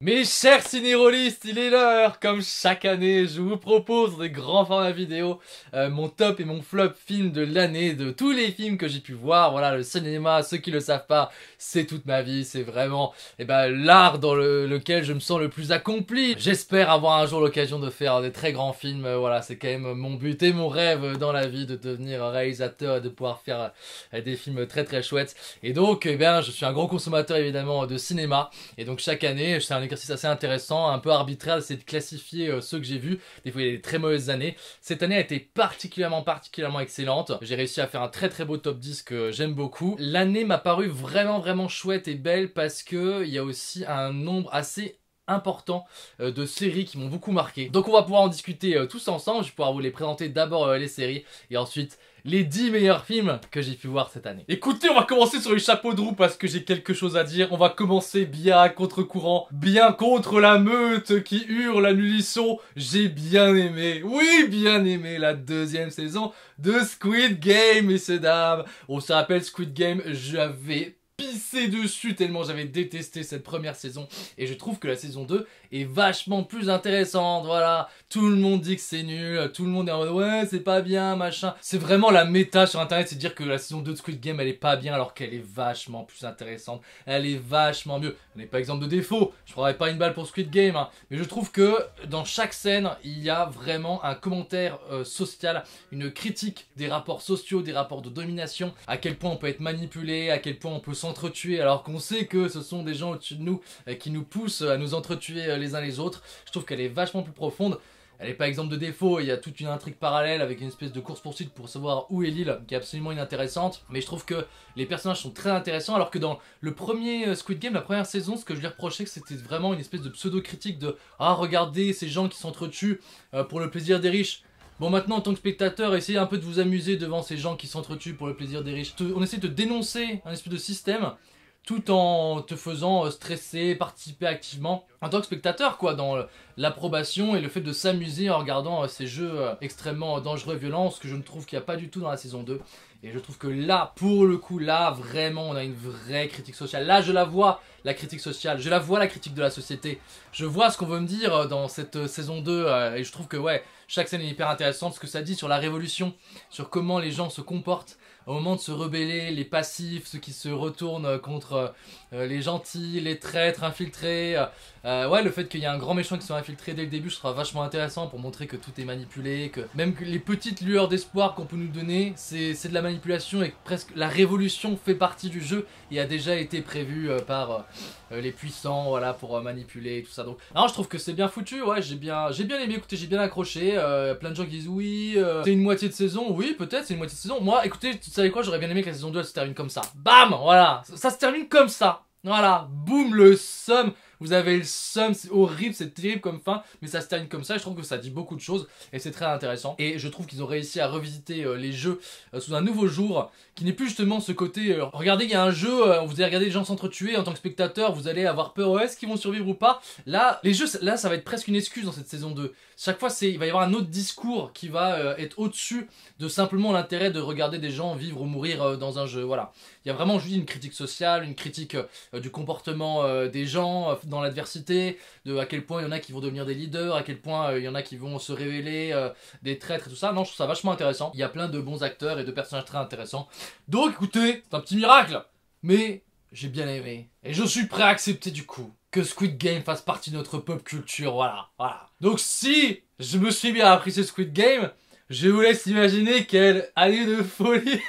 Mes chers cinérollistes, il est l'heure. Comme chaque année, je vous propose des grands formats vidéo, mon top et mon flop film de l'année, de tous les films que j'ai pu voir. Voilà, le cinéma, ceux qui le savent pas, c'est toute ma vie, c'est vraiment l'art dans lequel je me sens le plus accompli. J'espère avoir un jour l'occasion de faire des très grands films. Voilà, c'est quand même mon but et mon rêve dans la vie de devenir réalisateur et de pouvoir faire des films très très chouettes. Et donc, je suis un gros consommateur évidemment de cinéma. Et donc chaque année, c'est un exercice assez intéressant, un peu arbitraire, c'est de classifier ceux que j'ai vus. Des fois il y a des très mauvaises années. Cette année a été particulièrement excellente. J'ai réussi à faire un très très beau top 10 que j'aime beaucoup. L'année m'a paru vraiment chouette et belle parce que il y a aussi un nombre assez important de séries qui m'ont beaucoup marqué. Donc on va pouvoir en discuter tous ensemble. Je vais pouvoir vous les présenter d'abord les séries et ensuite les 10 meilleurs films que j'ai pu voir cette année. Écoutez, on va commencer sur les chapeaux de roue parce que j'ai quelque chose à dire. On va commencer bien à contre-courant, bien contre la meute qui hurle à l'unisson. J'ai bien aimé, oui bien aimé la deuxième saison de Squid Game, messieurs dames. On se rappelle Squid Game, j'avais pissé dessus tellement j'avais détesté cette première saison et je trouve que la saison 2 est vachement plus intéressante. Voilà, tout le monde dit que c'est nul, tout le monde est en mode ouais c'est pas bien machin. C'est vraiment la méta sur internet, c'est de dire que la saison 2 de Squid Game elle est pas bien alors qu'elle est vachement plus intéressante, elle est vachement mieux. Elle n'est pas exemple de défaut, je prendrais pas une balle pour Squid Game hein. Mais je trouve que dans chaque scène il y a vraiment un commentaire social, une critique des rapports sociaux, des rapports de domination, à quel point on peut être manipulé, à quel point on peut s'entretuer alors qu'on sait que ce sont des gens au-dessus de nous qui nous poussent à nous entretuer les uns les autres. Je trouve qu'elle est vachement plus profonde. Elle n'est pas exemple de défaut, il y a toute une intrigue parallèle avec une espèce de course-poursuite pour savoir où est l'île qui est absolument inintéressante. Mais je trouve que les personnages sont très intéressants alors que dans le premier Squid Game, la première saison, ce que je lui reprochais, c'était vraiment une espèce de pseudo-critique de « Ah, regardez ces gens qui s'entretuent pour le plaisir des riches ». Bon maintenant en tant que spectateur, essayez un peu de vous amuser devant ces gens qui s'entretuent pour le plaisir des riches. On essaie de dénoncer un espèce de système tout en te faisant stresser, participer activement en tant que spectateur quoi, dans l'approbation et le fait de s'amuser en regardant ces jeux extrêmement dangereux et violents, ce que je ne trouve qu'il n'y a pas du tout dans la saison 2. Et je trouve que là, pour le coup, là, vraiment, on a une vraie critique sociale. Là, je la vois, la critique sociale. Je la vois, la critique de la société. Je vois ce qu'on veut me dire dans cette saison 2. Et je trouve que, ouais, chaque scène est hyper intéressante. Ce que ça dit sur la révolution, sur comment les gens se comportent au moment de se rebeller, les passifs, ceux qui se retournent contre les gentils, les traîtres infiltrés. Ouais, le fait qu'il y ait un grand méchant qui soit infiltré dès le début, je trouve vachement intéressant pour montrer que tout est manipulé, que même que les petites lueurs d'espoir qu'on peut nous donner, c'est de la manipulation et que presque la révolution fait partie du jeu et a déjà été prévue par les puissants, voilà, pour manipuler et tout ça. Donc, non, je trouve que c'est bien foutu, ouais, j'ai bien aimé, écoutez, j'ai bien accroché. Plein de gens qui disent oui, c'est une moitié de saison, oui, peut-être, c'est une moitié de saison. Moi, écoutez, vous savez quoi, j'aurais bien aimé que la saison 2 elle se termine comme ça. Bam, voilà, ça se termine comme ça. Voilà, boum, le somme. Vous avez le seum, c'est horrible, c'est terrible comme fin, mais ça se termine comme ça, et je trouve que ça dit beaucoup de choses, et c'est très intéressant. Et je trouve qu'ils ont réussi à revisiter les jeux sous un nouveau jour, qui n'est plus justement ce côté, regardez, il y a un jeu, vous allez regarder les gens s'entretuer, en tant que spectateur, vous allez avoir peur, est-ce qu'ils vont survivre ou pas. Là, les jeux, là, ça va être presque une excuse dans cette saison 2. Chaque fois, il va y avoir un autre discours qui va être au-dessus de simplement l'intérêt de regarder des gens vivre ou mourir dans un jeu, voilà. Il y a vraiment, je dis, une critique sociale, une critique du comportement des gens dans l'adversité, de à quel point il y en a qui vont devenir des leaders, à quel point il y en a qui vont se révéler des traîtres et tout ça. Non, je trouve ça vachement intéressant. Il y a plein de bons acteurs et de personnages très intéressants. Donc écoutez, c'est un petit miracle, mais j'ai bien aimé. Et je suis prêt à accepter du coup que Squid Game fasse partie de notre pop culture, voilà. Donc si je me suis bien apprécié Squid Game, je vous laisse imaginer quelle année de folie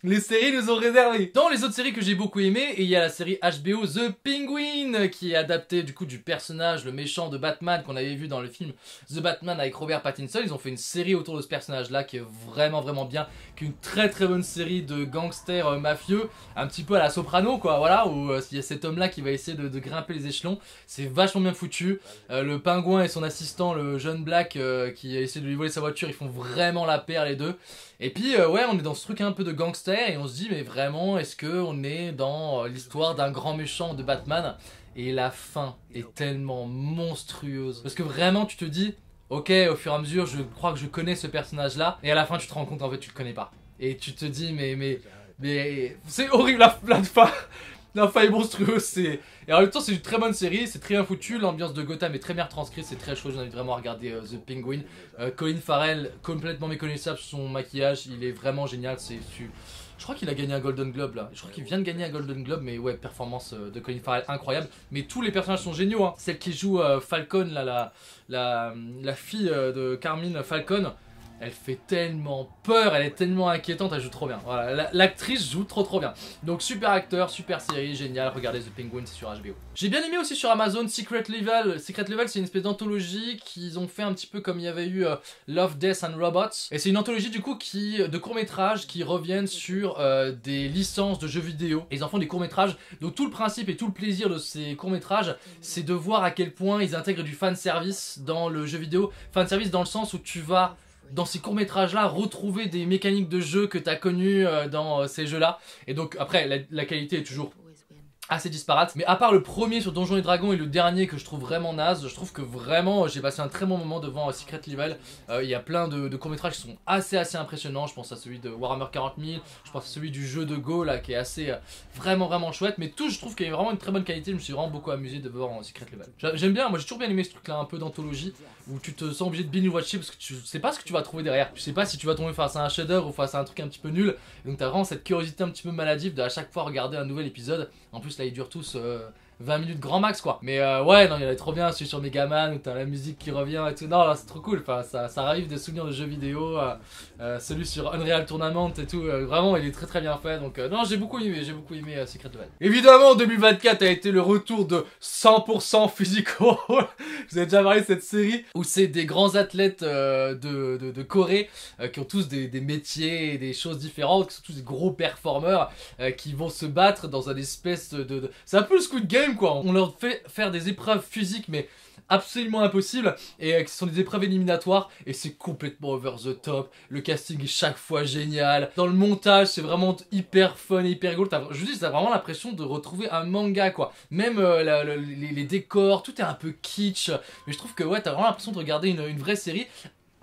les séries nous ont réservé. Dans les autres séries que j'ai beaucoup aimées, il y a la série HBO The Penguin, qui est adaptée du coup du personnage, le méchant de Batman qu'on avait vu dans le film The Batman avec Robert Pattinson. Ils ont fait une série autour de ce personnage-là qui est vraiment bien, qui est une très bonne série de gangsters mafieux, un petit peu à la Soprano quoi, voilà, où il y a cet homme-là qui va essayer de grimper les échelons. C'est vachement bien foutu. Le pingouin et son assistant, le jeune Black, qui essaie de lui voler sa voiture, ils font vraiment la paire les deux. Et puis ouais, on est dans ce truc un peu de gangster et on se dit mais vraiment est-ce qu'on est dans l'histoire d'un grand méchant de Batman? Et la fin est tellement monstrueuse parce que vraiment tu te dis ok, au fur et à mesure je crois que je connais ce personnage là, et à la fin tu te rends compte qu'en fait tu le connais pas et tu te dis mais c'est horrible la fin. d'un faille monstrueux, c'est... Et en même temps, c'est une très bonne série, c'est très bien foutu, l'ambiance de Gotham est très bien retranscrite, c'est très chaud, j'invite vraiment à regarder The Penguin. Colin Farrell, complètement méconnaissable sur son maquillage, il est vraiment génial, je crois qu'il a gagné un Golden Globe là, je crois qu'il vient de gagner un Golden Globe, mais ouais, performance de Colin Farrell incroyable. Mais tous les personnages sont géniaux, hein. Celle qui joue Falcon, là, la fille de Carmine Falcon, elle fait tellement peur, elle est tellement inquiétante, elle joue trop bien. Voilà, l'actrice joue trop bien. Donc super acteur, super série, génial. Regardez The Penguin, c'est sur HBO. J'ai bien aimé aussi sur Amazon Secret Level. Secret Level, c'est une espèce d'anthologie qu'ils ont fait un petit peu comme il y avait eu Love, Death and Robots. Et c'est une anthologie du coup de courts-métrages qui reviennent sur des licences de jeux vidéo. Et ils en font des courts-métrages. Donc tout le principe et tout le plaisir de ces courts-métrages, c'est de voir à quel point ils intègrent du fanservice dans le jeu vidéo. Fanservice dans le sens où tu vas dans ces courts-métrages là retrouver des mécaniques de jeu que tu as connues dans ces jeux là. Et donc après la qualité est toujours assez disparate, mais à part le premier sur Donjons et Dragons et le dernier que je trouve vraiment naze, je trouve que vraiment j'ai passé un très bon moment devant Secret Level. Il y a plein de courts-métrages qui sont assez impressionnants. Je pense à celui de Warhammer 40 000, je pense à celui du jeu de Go là qui est assez vraiment chouette, mais tout je trouve qu'il y a vraiment une très bonne qualité. Je me suis vraiment beaucoup amusé de voir Secret Level. J'aime bien, moi j'ai toujours bien aimé ce truc là un peu d'anthologie où tu te sens obligé de binge-watcher parce que tu sais pas ce que tu vas trouver derrière, tu sais pas si tu vas tomber face à un chef-d'œuvre ou face à un truc un petit peu nul. Et donc t'as vraiment cette curiosité un petit peu maladive de à chaque fois regarder un nouvel épisode. En plus là ils durent tous 20 minutes grand max quoi. Mais ouais, non, il y en a trop bien, celui sur Megaman où t'as la musique qui revient et tout. Non, là c'est trop cool, enfin, ça ravive des souvenirs de jeux vidéo. Celui sur Unreal Tournament et tout, vraiment il est très bien fait. Donc non, j'ai beaucoup aimé Secret Level. Évidemment 2024 a été le retour de 100% Physical. Vous avez déjà parlé de cette série où c'est des grands athlètes de Corée qui ont tous des métiers et des choses différentes, qui sont tous des gros performeurs qui vont se battre dans un espèce de... C'est un peu le Squid Game quoi, on leur fait faire des épreuves physiques mais absolument impossibles et qui sont des épreuves éliminatoires et c'est complètement over the top, le casting est chaque fois génial, dans le montage c'est vraiment hyper fun et hyper rigolo, je vous dis t'as vraiment l'impression de retrouver un manga quoi, même les décors, tout est un peu kitsch, mais je trouve que ouais t'as vraiment l'impression de regarder une vraie série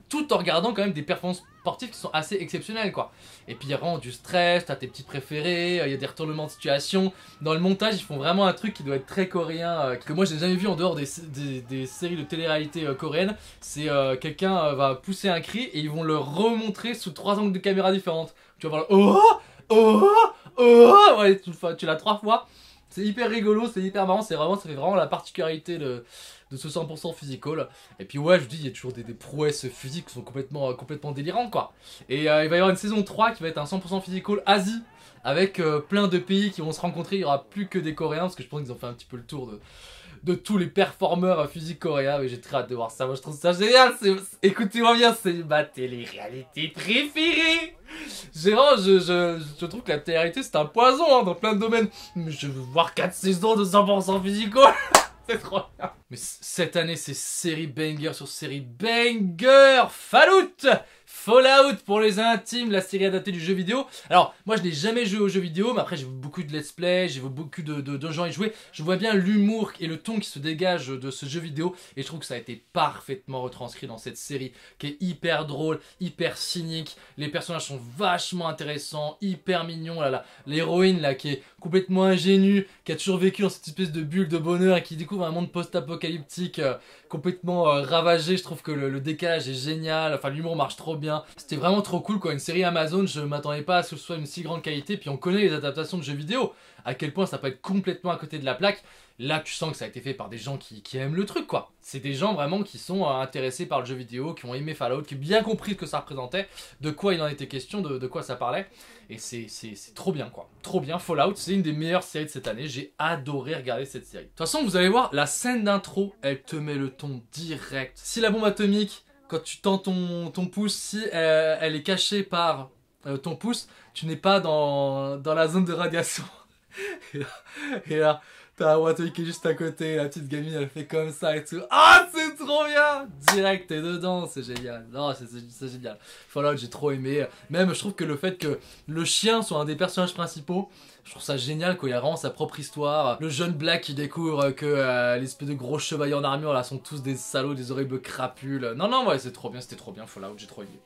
tout en regardant quand même des performances sportives qui sont assez exceptionnelles quoi. Et puis il y a vraiment du stress, t'as tes petits préférés, il y a des retournements de situation. Dans le montage ils font vraiment un truc qui doit être très coréen, que moi j'ai jamais vu en dehors des séries de télé-réalité coréennes. C'est quelqu'un va pousser un cri et ils vont le remontrer sous 3 angles de caméra différentes. Tu vas voir le ouais, tu l'as 3 fois. C'est hyper rigolo, c'est hyper marrant, ça fait vraiment la particularité de ce 100% physical. Et puis ouais, je vous dis, il y a toujours des prouesses physiques qui sont complètement délirantes quoi. Et il va y avoir une saison 3 qui va être un 100% physical Asie, avec plein de pays qui vont se rencontrer, il n'y aura plus que des Coréens, parce que je pense qu'ils ont fait un petit peu le tour de tous les performeurs physiques coréens, mais j'ai très hâte de voir ça, moi je trouve ça génial, écoutez-moi bien, c'est ma télé-réalité préférée. Je trouve que la télé-réalité c'est un poison hein, dans plein de domaines, mais je veux voir 4 saisons de 100% physical. C'est trop bien. Mais cette année c'est série banger sur série banger. Fallout pour les intimes, la série adaptée du jeu vidéo. Alors moi je n'ai jamais joué aux jeux vidéo, mais après j'ai vu beaucoup de let's play, j'ai vu beaucoup de gens y jouer. Je vois bien l'humour et le ton qui se dégage de ce jeu vidéo et je trouve que ça a été parfaitement retranscrit dans cette série qui est hyper drôle, hyper cynique. Les personnages sont vachement intéressants, hyper mignons. L'héroïne là qui est complètement ingénue, qui a toujours vécu dans cette espèce de bulle de bonheur et qui découvre un monde post-apocalyptique complètement ravagé. Je trouve que le décalage est génial, enfin l'humour marche trop bien. C'était vraiment trop cool quoi, une série Amazon, je m'attendais pas à ce que ce soit une si grande qualité, puis on connaît les adaptations de jeux vidéo, à quel point ça peut être complètement à côté de la plaque. Là tu sens que ça a été fait par des gens qui aiment le truc quoi. C'est des gens vraiment qui sont intéressés par le jeu vidéo, qui ont aimé Fallout, qui ont bien compris ce que ça représentait, de quoi il en était question, de quoi ça parlait. Et c'est trop bien quoi. Trop bien, Fallout, c'est une des meilleures séries de cette année, j'ai adoré regarder cette série. De toute façon vous allez voir, la scène d'intro, elle te met le ton direct. Si la bombe atomique, quand tu tends ton pouce, si elle est cachée par ton pouce, tu n'es pas dans la zone de radiation. et là t'as un Watoy qui est juste à côté, la petite gamine elle fait comme ça et tout. Ah c'est trop bien. Direct t'es dedans, c'est génial. Non c'est génial. Fallout j'ai trop aimé. Même je trouve que le fait que le chien soit un des personnages principaux, Je trouve ça génial quoi, il a vraiment sa propre histoire. Le jeune Black qui découvre que l'espèce de gros chevaliers en armure là sont tous des salauds, des horribles crapules. Non, ouais, c'est trop bien, c'était trop bien, Fallout, j'ai trop aimé.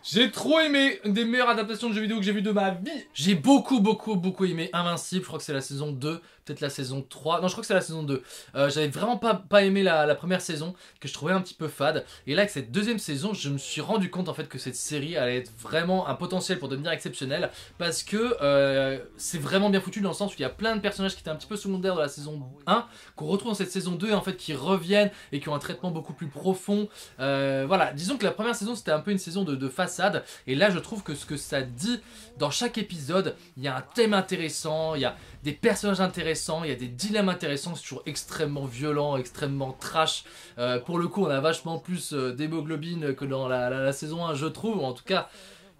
J'ai trop aimé, une des meilleures adaptations de jeux vidéo que j'ai vu de ma vie. J'ai beaucoup aimé Invincible, je crois que c'est la saison 2, peut-être la saison 3. Non, je crois que c'est la saison 2. J'avais vraiment pas aimé la première saison, que je trouvais un petit peu fade. Et là, avec cette deuxième saison, je me suis rendu compte en fait que cette série allait être vraiment un potentiel pour devenir exceptionnelle. Parce que c'est vraiment bien foutu dans le sens où il y a plein de personnages qui étaient un petit peu secondaires de la saison 1, qu'on retrouve dans cette saison 2 et en fait qui reviennent et qui ont un traitement beaucoup plus profond. Voilà, disons que la première saison c'était un peu une saison de façade. Et là je trouve que ce que ça dit dans chaque épisode, il y a un thème intéressant, il y a des personnages intéressants, il y a des dilemmes intéressants, c'est toujours extrêmement violent, extrêmement trash. Pour le coup on a vachement plus d'hémoglobine que dans la saison 1 je trouve, ou en tout cas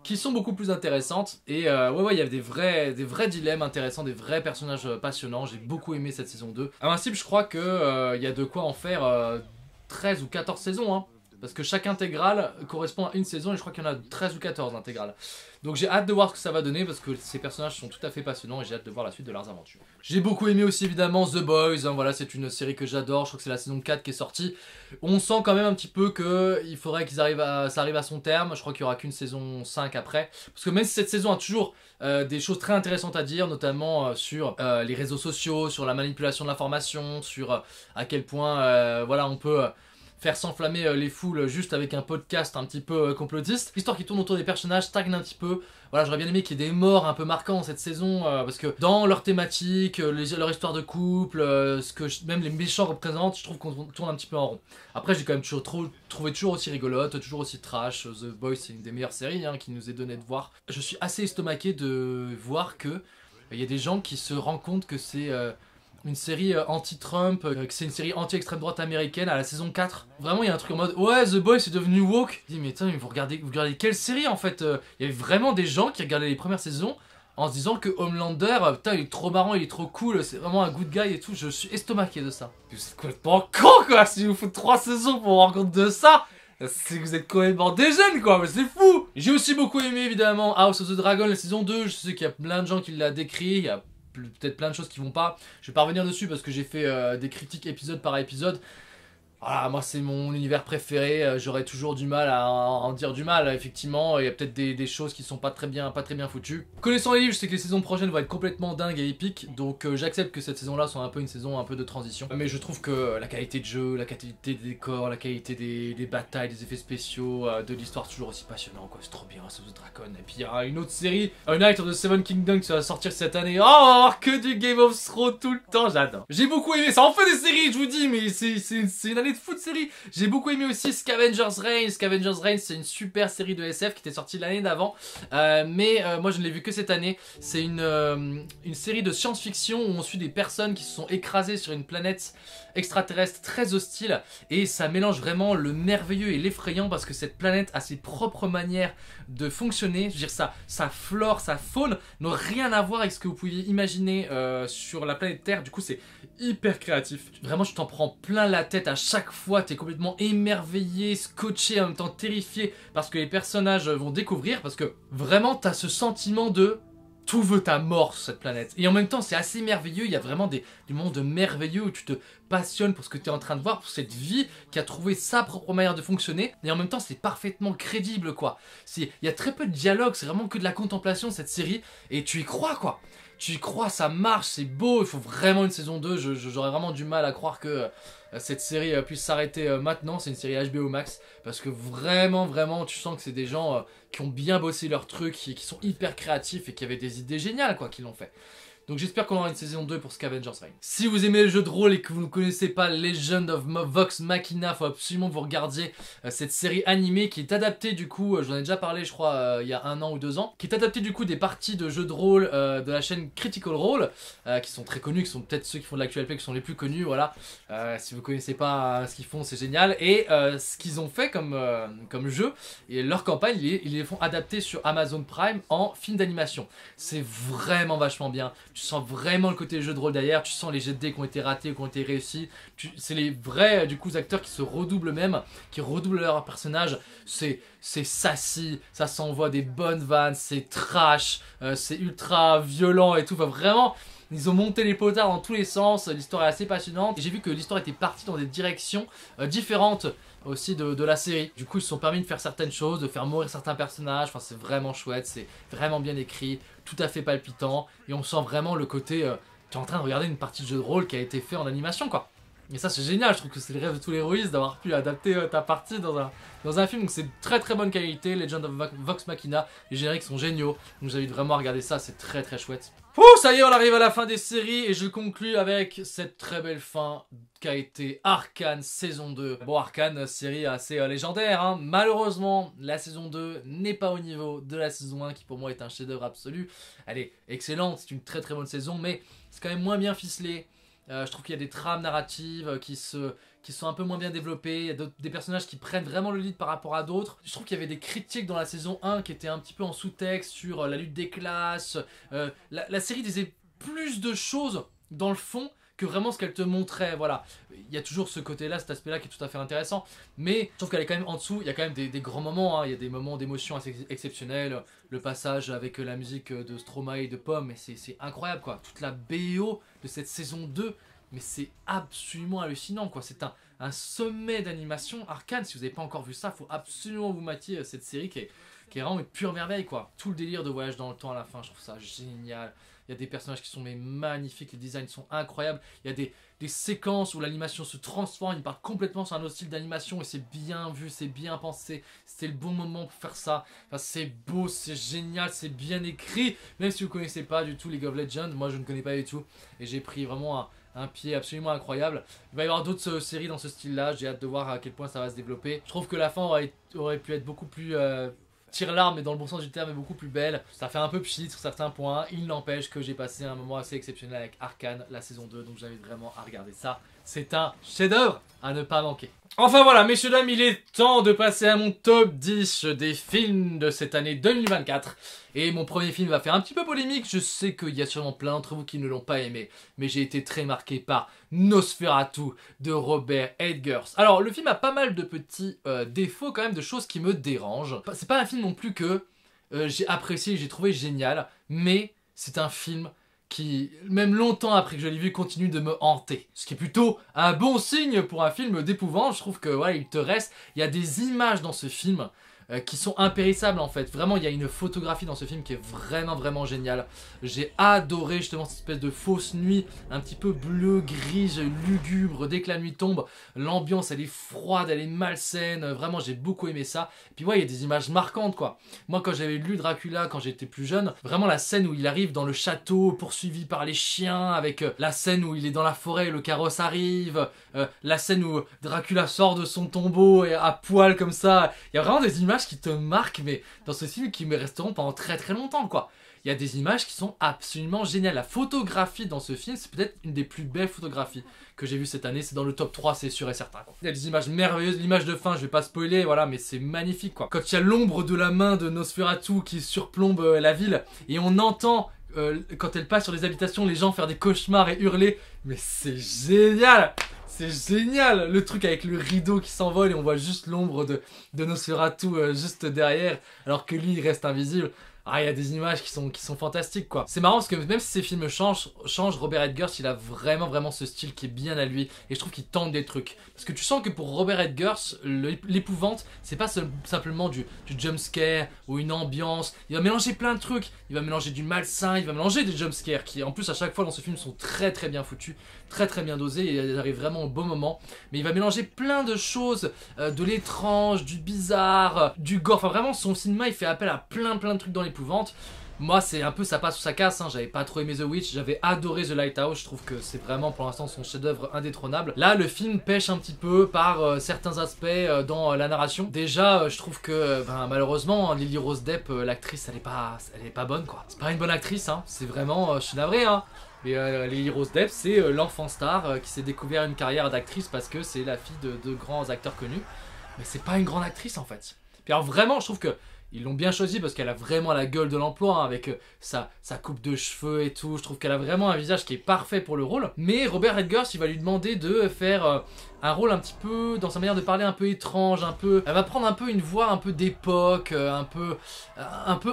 qui sont beaucoup plus intéressantes. Et ouais, il y a des vrais dilemmes intéressants, des vrais personnages passionnants. J'ai beaucoup aimé cette saison 2. Invincible, je crois que y a de quoi en faire 13 ou 14 saisons, hein. Parce que chaque intégrale correspond à une saison et je crois qu'il y en a 13 ou 14 intégrales. Donc j'ai hâte de voir ce que ça va donner parce que ces personnages sont tout à fait passionnants et j'ai hâte de voir la suite de leurs aventures. J'ai beaucoup aimé aussi évidemment The Boys, hein, voilà, c'est une série que j'adore, je crois que c'est la saison 4 qui est sortie. On sent quand même un petit peu qu'il faudrait ça arrive à son terme, je crois qu'il n'y aura qu'une saison 5 après. Parce que même si cette saison a toujours des choses très intéressantes à dire, notamment sur les réseaux sociaux, sur la manipulation de l'information, sur à quel point voilà, on peut faire s'enflammer les foules juste avec un podcast un petit peu complotiste. L'histoire qui tourne autour des personnages stagne un petit peu. Voilà, j'aurais bien aimé qu'il y ait des morts un peu marquants cette saison, parce que dans leur thématique, leur histoire de couple, ce que même les méchants représentent, je trouve qu'on tourne un petit peu en rond. Après, j'ai quand même trouvé toujours aussi rigolote, toujours aussi trash. The Boys, c'est une des meilleures séries qui nous est donnée de voir. Je suis assez estomaqué de voir que il y a des gens qui se rendent compte que c'est une série anti-Trump, que c'est une série anti-extrême droite américaine à la saison 4. Vraiment, il y a un truc en mode ouais, The Boys c'est devenu woke. Je dis, mais attends, vous regardez quelle série en fait? Il y avait vraiment des gens qui regardaient les premières saisons en se disant que Homelander, putain, il est trop marrant, il est trop cool, c'est vraiment un good guy et tout. Je suis estomaqué de ça. Vous êtes complètement con quoi, si vous faites 3 saisons pour vous rendre compte de ça. C'est que vous êtes complètement des jeunes quoi, mais c'est fou. J'ai aussi beaucoup aimé évidemment House of the Dragon la saison 2, je sais qu'il y a plein de gens qui l'ont décrit, il y a peut-être plein de choses qui vont pas. Je vais pas revenir dessus parce que j'ai fait des critiques épisode par épisode. Voilà, moi c'est mon univers préféré, j'aurais toujours du mal à en dire du mal, effectivement, il y a peut-être des choses qui sont pas très bien foutues. Connaissant les livres, je sais que les saisons prochaines vont être complètement dingues et épiques, donc j'accepte que cette saison-là soit un peu une saison un peu de transition. Mais je trouve que la qualité de jeu, la qualité des décors, la qualité des batailles, des effets spéciaux, de l'histoire toujours aussi passionnant, quoi, c'est trop bien, House of the Dragon. Et puis il y a une autre série, A Night of the Seven Kingdoms qui va sortir cette année, oh, on va avoir que du Game of Thrones tout le temps, j'adore. J'ai beaucoup aimé, ça en fait des séries, je vous dis, mais c'est une année de foot série. J'ai beaucoup aimé aussi Scavenger's Reign. Scavenger's Reign, c'est une super série de SF qui était sortie l'année d'avant, mais moi je ne l'ai vu que cette année. C'est une série de science-fiction où on suit des personnes qui se sont écrasées sur une planète extraterrestre très hostile, et ça mélange vraiment le merveilleux et l'effrayant parce que cette planète a ses propres manières de fonctionner. Je veux dire, sa flore, sa faune n'ont rien à voir avec ce que vous pouviez imaginer sur la planète Terre. Du coup c'est hyper créatif. Vraiment tu t'en prends plein la tête à chaque fois, t'es complètement émerveillé, scotché, en même temps terrifié parce que les personnages vont découvrir, parce que vraiment t'as ce sentiment de tout veut ta mort sur cette planète. Et en même temps c'est assez merveilleux, il y a vraiment des moments de merveilleux où tu te passionnes pour ce que tu es en train de voir, pour cette vie qui a trouvé sa propre manière de fonctionner, et en même temps c'est parfaitement crédible quoi. Il y a très peu de dialogue, c'est vraiment que de la contemplation cette série, et tu y crois quoi. Tu y crois, ça marche, c'est beau, il faut vraiment une saison 2, j'aurais vraiment du mal à croire que cette série puisse s'arrêter maintenant. C'est une série HBO Max, parce que vraiment tu sens que c'est des gens qui ont bien bossé leur truc, qui sont hyper créatifs et qui avaient des idées géniales quoi, qui l'ont fait. Donc j'espère qu'on aura une saison 2 pour Scavenger's Reign. Si vous aimez le jeu de rôle et que vous ne connaissez pas Legend of Vox Machina, faut absolument que vous regardiez cette série animée qui est adaptée du coup, j'en ai déjà parlé je crois il y a 1 an ou 2 ans, qui est adaptée du coup des parties de jeux de rôle de la chaîne Critical Role, qui sont très connus, qui sont peut-être ceux qui font de l'actualité, qui sont les plus connus, voilà. Si vous connaissez pas ce qu'ils font, c'est génial. Et ce qu'ils ont fait comme jeu, et leur campagne, ils les font adapter sur Amazon Prime en film d'animation. C'est vraiment vachement bien. tu sens vraiment le côté jeu de rôle derrière, tu sens les jets de dés qui ont été ratés ou qui ont été réussis, c'est les vrais du coup acteurs qui se redoublent même, qui redoublent leur personnage, c'est sassy, ça s'envoie des bonnes vannes, c'est trash, c'est ultra violent et tout, enfin vraiment... Ils ont monté les potards dans tous les sens, l'histoire est assez passionnante. Et j'ai vu que l'histoire était partie dans des directions différentes aussi de la série. Du coup, ils se sont permis de faire certaines choses, de faire mourir certains personnages. Enfin, c'est vraiment chouette, c'est vraiment bien écrit, tout à fait palpitant. Et on sent vraiment le côté, tu es en train de regarder une partie de jeu de rôle qui a été fait en animation, quoi. Et ça, c'est génial, je trouve que c'est le rêve de tous les héroïstes d'avoir pu adapter ta partie dans un film. Donc c'est très très bonne qualité, Legend of Vox Machina, les génériques sont géniaux. Donc j'invite vraiment à regarder ça, c'est très très chouette. Ouh, ça y est, on arrive à la fin des séries et je conclue avec cette très belle fin qu'a été Arcane saison 2. Bon, Arcane, série assez légendaire, hein. Malheureusement, la saison 2 n'est pas au niveau de la saison 1 qui pour moi est un chef-d'œuvre absolu. Elle est excellente, c'est une très très bonne saison, mais c'est quand même moins bien ficelé. Je trouve qu'il y a des trames narratives qui sont un peu moins bien développées. Il y a des personnages qui prennent vraiment le lead par rapport à d'autres. Je trouve qu'il y avait des critiques dans la saison 1 qui étaient un petit peu en sous-texte sur la lutte des classes. La série disait plus de choses dans le fond que vraiment ce qu'elle te montrait, voilà. Il y a toujours ce côté-là, cet aspect-là qui est tout à fait intéressant, mais je trouve qu'elle est quand même en dessous, il y a quand même des grands moments, hein. Il y a des moments d'émotion assez exceptionnels, le passage avec la musique de Stromae et de Pomme, mais c'est incroyable, quoi. Toute la BO de cette saison 2, mais c'est absolument hallucinant, quoi. C'est un sommet d'animation. Arcane, si vous n'avez pas encore vu ça, il faut absolument vous mater cette série qui est vraiment une pure merveille, quoi. Tout le délire de voyage dans le temps à la fin, je trouve ça génial. Il y a des personnages qui sont magnifiques, les designs sont incroyables. Il y a des séquences où l'animation se transforme, il part complètement sur un autre style d'animation et c'est bien vu, c'est bien pensé. C'était le bon moment pour faire ça. Enfin, c'est beau, c'est génial, c'est bien écrit. Même si vous ne connaissez pas du tout League of Legends, moi je ne connais pas du tout. Et j'ai pris vraiment un pied absolument incroyable. Il va y avoir d'autres séries dans ce style-là, j'ai hâte de voir à quel point ça va se développer. Je trouve que la fin aurait pu être beaucoup plus... tire-larme, mais dans le bon sens du terme, est beaucoup plus belle. Ça fait un peu pchit sur certains points. Il n'empêche que j'ai passé un moment assez exceptionnel avec Arcane, la saison 2. Donc j'invite vraiment à regarder ça. C'est un chef-d'œuvre à ne pas manquer. Enfin voilà, messieurs dames, il est temps de passer à mon top 10 des films de cette année 2024. Et mon premier film va faire un petit peu polémique. Je sais qu'il y a sûrement plein d'entre vous qui ne l'ont pas aimé. Mais j'ai été très marqué par Nosferatu de Robert Eggers. Alors, le film a pas mal de petits défauts quand même, de choses qui me dérangent. C'est pas un film non plus que j'ai apprécié et j'ai trouvé génial. Mais c'est un film qui, même longtemps après que je l'ai vu, continue de me hanter. Ce qui est plutôt un bon signe pour un film d'épouvante. Je trouve que ouais, il te reste. Il y a des images dans ce film qui sont impérissables en fait. Vraiment, il y a une photographie dans ce film qui est vraiment vraiment géniale. J'ai adoré justement cette espèce de fausse nuit, un petit peu bleu, grise, lugubre, dès que la nuit tombe. L'ambiance, elle est froide, elle est malsaine. Vraiment, j'ai beaucoup aimé ça. Et puis ouais, il y a des images marquantes, quoi. Moi, quand j'avais lu Dracula, quand j'étais plus jeune, vraiment la scène où il arrive dans le château, poursuivi par les chiens, avec la scène où il est dans la forêt, le carrosse arrive, la scène où Dracula sort de son tombeau et à poil comme ça. Il y a vraiment des images qui te marquent, mais dans ce film qui me resteront pendant très très longtemps, quoi. Il y a des images qui sont absolument géniales. La photographie dans ce film, c'est peut-être une des plus belles photographies que j'ai vues cette année. C'est dans le top 3, c'est sûr et certain, quoi. Il y a des images merveilleuses. L'image de fin, je vais pas spoiler, voilà, mais c'est magnifique, quoi. Quand il y a l'ombre de la main de Nosferatu qui surplombe la ville, et on entend, quand elle passe sur les habitations, les gens faire des cauchemars et hurler. Mais c'est génial! C'est génial, le truc avec le rideau qui s'envole et on voit juste l'ombre de Nosferatu juste derrière, alors que lui il reste invisible. Ah, il y a des images qui sont fantastiques, quoi. C'est marrant parce que même si ces films changent, Robert Eggers, il a vraiment ce style qui est bien à lui. Et je trouve qu'il tente des trucs. Parce que tu sens que pour Robert Eggers, l'épouvante, c'est pas simplement du jumpscare ou une ambiance. Il va mélanger plein de trucs. Il va mélanger du malsain, il va mélanger des jumpscares qui, en plus, à chaque fois dans ce film, sont très très bien foutus, très très bien dosés. Et ils arrivent vraiment au bon moment. Mais il va mélanger plein de choses, de l'étrange, du bizarre, du gore. Enfin, vraiment, son cinéma, il fait appel à plein de trucs dans l'épouvante. Moi, c'est un peu ça passe ou ça casse, hein. J'avais pas trop aimé The Witch, j'avais adoré The Lighthouse. Je trouve que c'est vraiment pour l'instant son chef-d'œuvre indétrônable. Là, le film pêche un petit peu par certains aspects dans la narration. Déjà, je trouve que malheureusement, Lily Rose Depp, l'actrice, elle est pas bonne, quoi. C'est pas une bonne actrice, hein. C'est vraiment, je suis navré, hein. Mais Lily Rose Depp, c'est l'enfant star qui s'est découvert une carrière d'actrice parce que c'est la fille de grands acteurs connus. Mais c'est pas une grande actrice, en fait. Puis alors vraiment, je trouve que Ils l'ont bien choisi parce qu'elle a vraiment la gueule de l'emploi, hein, avec sa coupe de cheveux et tout. Je trouve qu'elle a vraiment un visage qui est parfait pour le rôle. Mais Robert Edgers, il va lui demander de faire un rôle un petit peu, dans sa manière de parler, un peu étrange, un peu... Elle va prendre un peu une voix un peu d'époque, un peu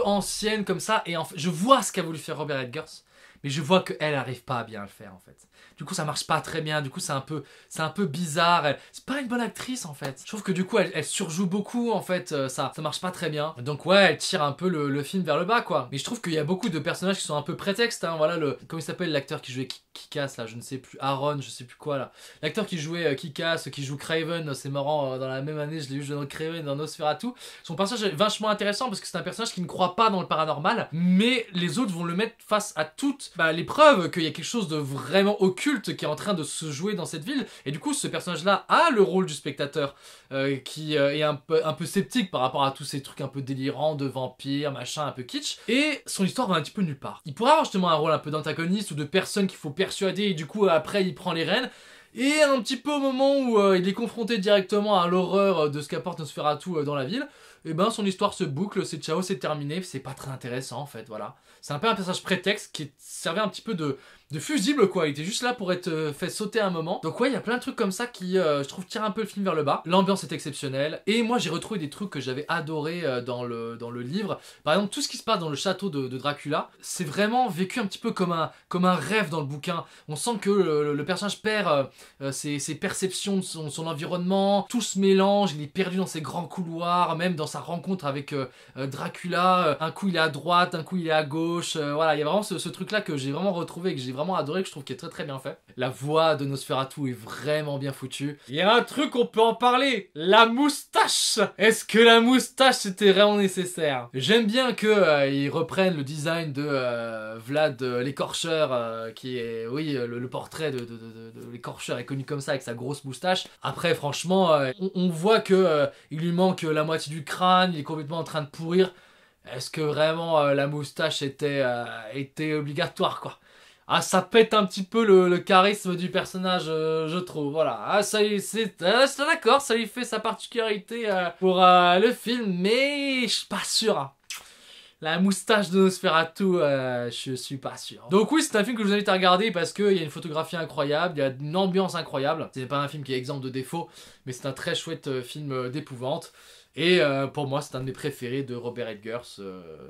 ancienne comme ça. Et en fait, je vois ce qu'a voulu faire Robert Edgers. Mais je vois qu'elle n'arrive pas à bien le faire en fait. Du coup ça marche pas très bien, du coup c'est un peu bizarre. C'est pas une bonne actrice en fait. Je trouve que du coup elle surjoue beaucoup en fait, ça marche pas très bien. Donc ouais, elle tire un peu le film vers le bas quoi. Mais je trouve qu'il y a beaucoup de personnages qui sont un peu prétextes, hein. Voilà comment il s'appelle l'acteur qui jouait Kick-Ass là, je ne sais plus, Aaron, je sais plus quoi là. L'acteur qui jouait Kick-Ass, qui joue Craven, c'est marrant, dans la même année je l'ai vu jouer dans Craven, dans Nosferatu. Son personnage est vachement intéressant parce que c'est un personnage qui ne croit pas dans le paranormal, mais les autres vont le mettre face à toutes les preuves qu'il y a quelque chose de vraiment occulte qui est en train de se jouer dans cette ville. Et du coup ce personnage là a le rôle du spectateur qui est un peu sceptique par rapport à tous ces trucs un peu délirants de vampires, machin, un peu kitsch. Et son histoire va un petit peu nulle part. Il pourrait avoir justement un rôle un peu d'antagoniste ou de personne qu'il faut persuader et du coup après il prend les rênes. Et un petit peu au moment où il est confronté directement à l'horreur de ce qu'apporte Nosferatu dans la ville, et ben son histoire se boucle, c'est ciao, c'est terminé, c'est pas très intéressant en fait, voilà. C'est un peu un personnage prétexte qui servait un petit peu de fusible quoi, il était juste là pour être fait sauter un moment. Donc ouais, il y a plein de trucs comme ça qui, je trouve, tirent un peu le film vers le bas. L'ambiance est exceptionnelle, et moi j'ai retrouvé des trucs que j'avais adoré dans le livre. Par exemple, tout ce qui se passe dans le château de Dracula, c'est vraiment vécu un petit peu comme un rêve dans le bouquin. On sent que le personnage perd ses perceptions de son environnement, tout se mélange, il est perdu dans ses grands couloirs, même dans sa rencontre avec Dracula, un coup il est à droite, un coup il est à gauche, voilà, il y a vraiment ce truc là que j'ai vraiment retrouvé, que j'ai vraiment adoré, que je trouve qui est très très bien fait. La voix de Nosferatu est vraiment bien foutue. Il y a un truc, on peut en parler, la moustache. Est-ce que la moustache c'était vraiment nécessaire? J'aime bien qu'ils reprennent le design de Vlad l'écorcheur, qui est, oui, le portrait de l'écorcheur est connu comme ça, avec sa grosse moustache. Après franchement, on voit que il lui manque la moitié du crâne, il est complètement en train de pourrir. Est-ce que vraiment la moustache était obligatoire quoi? Ah, ça pète un petit peu le charisme du personnage, je trouve. Voilà. Ah, ça c'est d'accord, ça lui fait sa particularité pour le film, mais je suis pas sûr. Hein. La moustache de Nosferatu, je suis pas sûr. Donc oui, c'est un film que je vous invite à regarder parce qu'il y a une photographie incroyable, il y a une ambiance incroyable. C'est pas un film qui est exempt de défauts, mais c'est un très chouette film d'épouvante. Et pour moi, c'est un de mes préférés de Robert Edgers,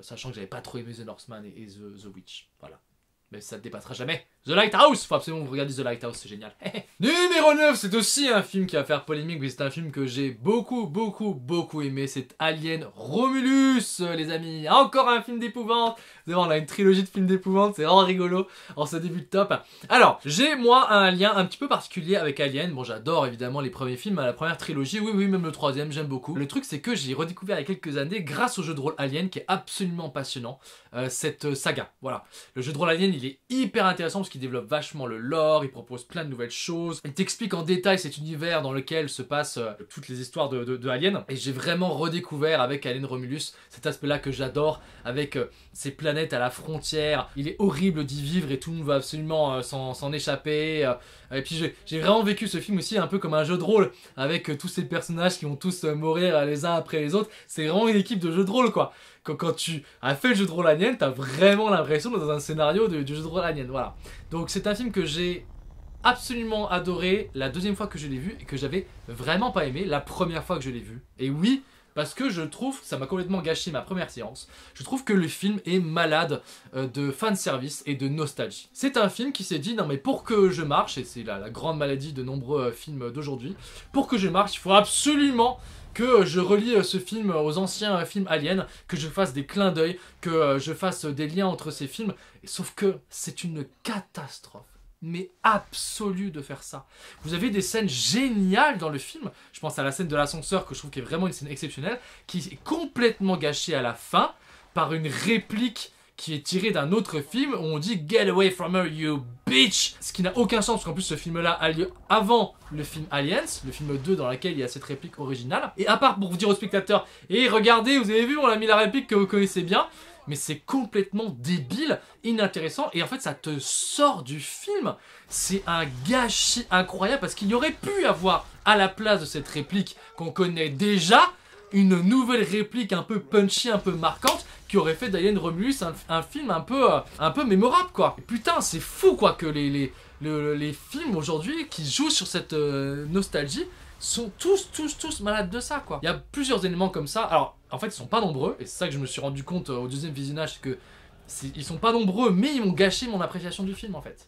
sachant que j'avais pas trop aimé The Northman et The Witch. Voilà. Mais ça ne dépassera jamais. The Lighthouse! Faut absolument vous regarder The Lighthouse, c'est génial. Numéro 9, c'est aussi un film qui va faire polémique, mais c'est un film que j'ai beaucoup aimé. C'est Alien Romulus, les amis. Encore un film d'épouvante. On a une trilogie de films d'épouvante, c'est vraiment rigolo en ce début de top. Alors, j'ai moi un lien un petit peu particulier avec Alien. Bon, j'adore évidemment les premiers films, la première trilogie, oui, même le troisième, j'aime beaucoup. Le truc, c'est que j'ai redécouvert il y a quelques années, grâce au jeu de rôle Alien, qui est absolument passionnant, cette saga. Voilà. Le jeu de rôle Alien, il est hyper intéressant parce qu'il développe vachement le lore, il propose plein de nouvelles choses, il t'explique en détail cet univers dans lequel se passent toutes les histoires de Alien. Et j'ai vraiment redécouvert avec Alien Romulus cet aspect-là que j'adore, avec ces planètes à la frontière. Il est horrible d'y vivre et tout le monde va absolument s'en échapper. Et puis j'ai vraiment vécu ce film aussi un peu comme un jeu de rôle, avec tous ces personnages qui vont tous mourir les uns après les autres. C'est vraiment une équipe de jeu de rôle quoi. Quand tu as fait le jeu de rôle Alien, t'as vraiment l'impression d'être dans un scénario du jeu de rôle Alien, voilà. Donc c'est un film que j'ai absolument adoré la deuxième fois que je l'ai vu et que j'avais vraiment pas aimé la première fois que je l'ai vu. Et oui, parce que je trouve, ça m'a complètement gâché ma première séance, je trouve que le film est malade de fanservice et de nostalgie. C'est un film qui s'est dit, non mais pour que je marche, et c'est la grande maladie de nombreux films d'aujourd'hui, pour que je marche, il faut absolument que je relie ce film aux anciens films Alien, que je fasse des clins d'œil, que je fasse des liens entre ces films, sauf que c'est une catastrophe. Mais absolue de faire ça. Vous avez des scènes géniales dans le film. Je pense à la scène de l'ascenseur que je trouve qui est vraiment une scène exceptionnelle, qui est complètement gâchée à la fin par une réplique qui est tirée d'un autre film où on dit "Get away from her, you bitch", ce qui n'a aucun sens parce qu'en plus ce film-là a lieu avant le film Aliens, le film 2 dans lequel il y a cette réplique originale. Et à part pour vous dire aux spectateurs, et regardez, vous avez vu, on a mis la réplique que vous connaissez bien. Mais c'est complètement débile, inintéressant, et en fait ça te sort du film. C'est un gâchis incroyable parce qu'il y aurait pu avoir à la place de cette réplique qu'on connaît déjà une nouvelle réplique un peu punchy, un peu marquante, qui aurait fait d'Alien Romulus un film un peu mémorable, quoi. Et putain, c'est fou, quoi, que les films aujourd'hui qui jouent sur cette nostalgie sont tous malades de ça, quoi. Il y a plusieurs éléments comme ça. Alors, en fait, ils sont pas nombreux, et c'est ça que je me suis rendu compte au deuxième visionnage, c'est que ils sont pas nombreux, mais ils m'ont gâché mon appréciation du film, en fait.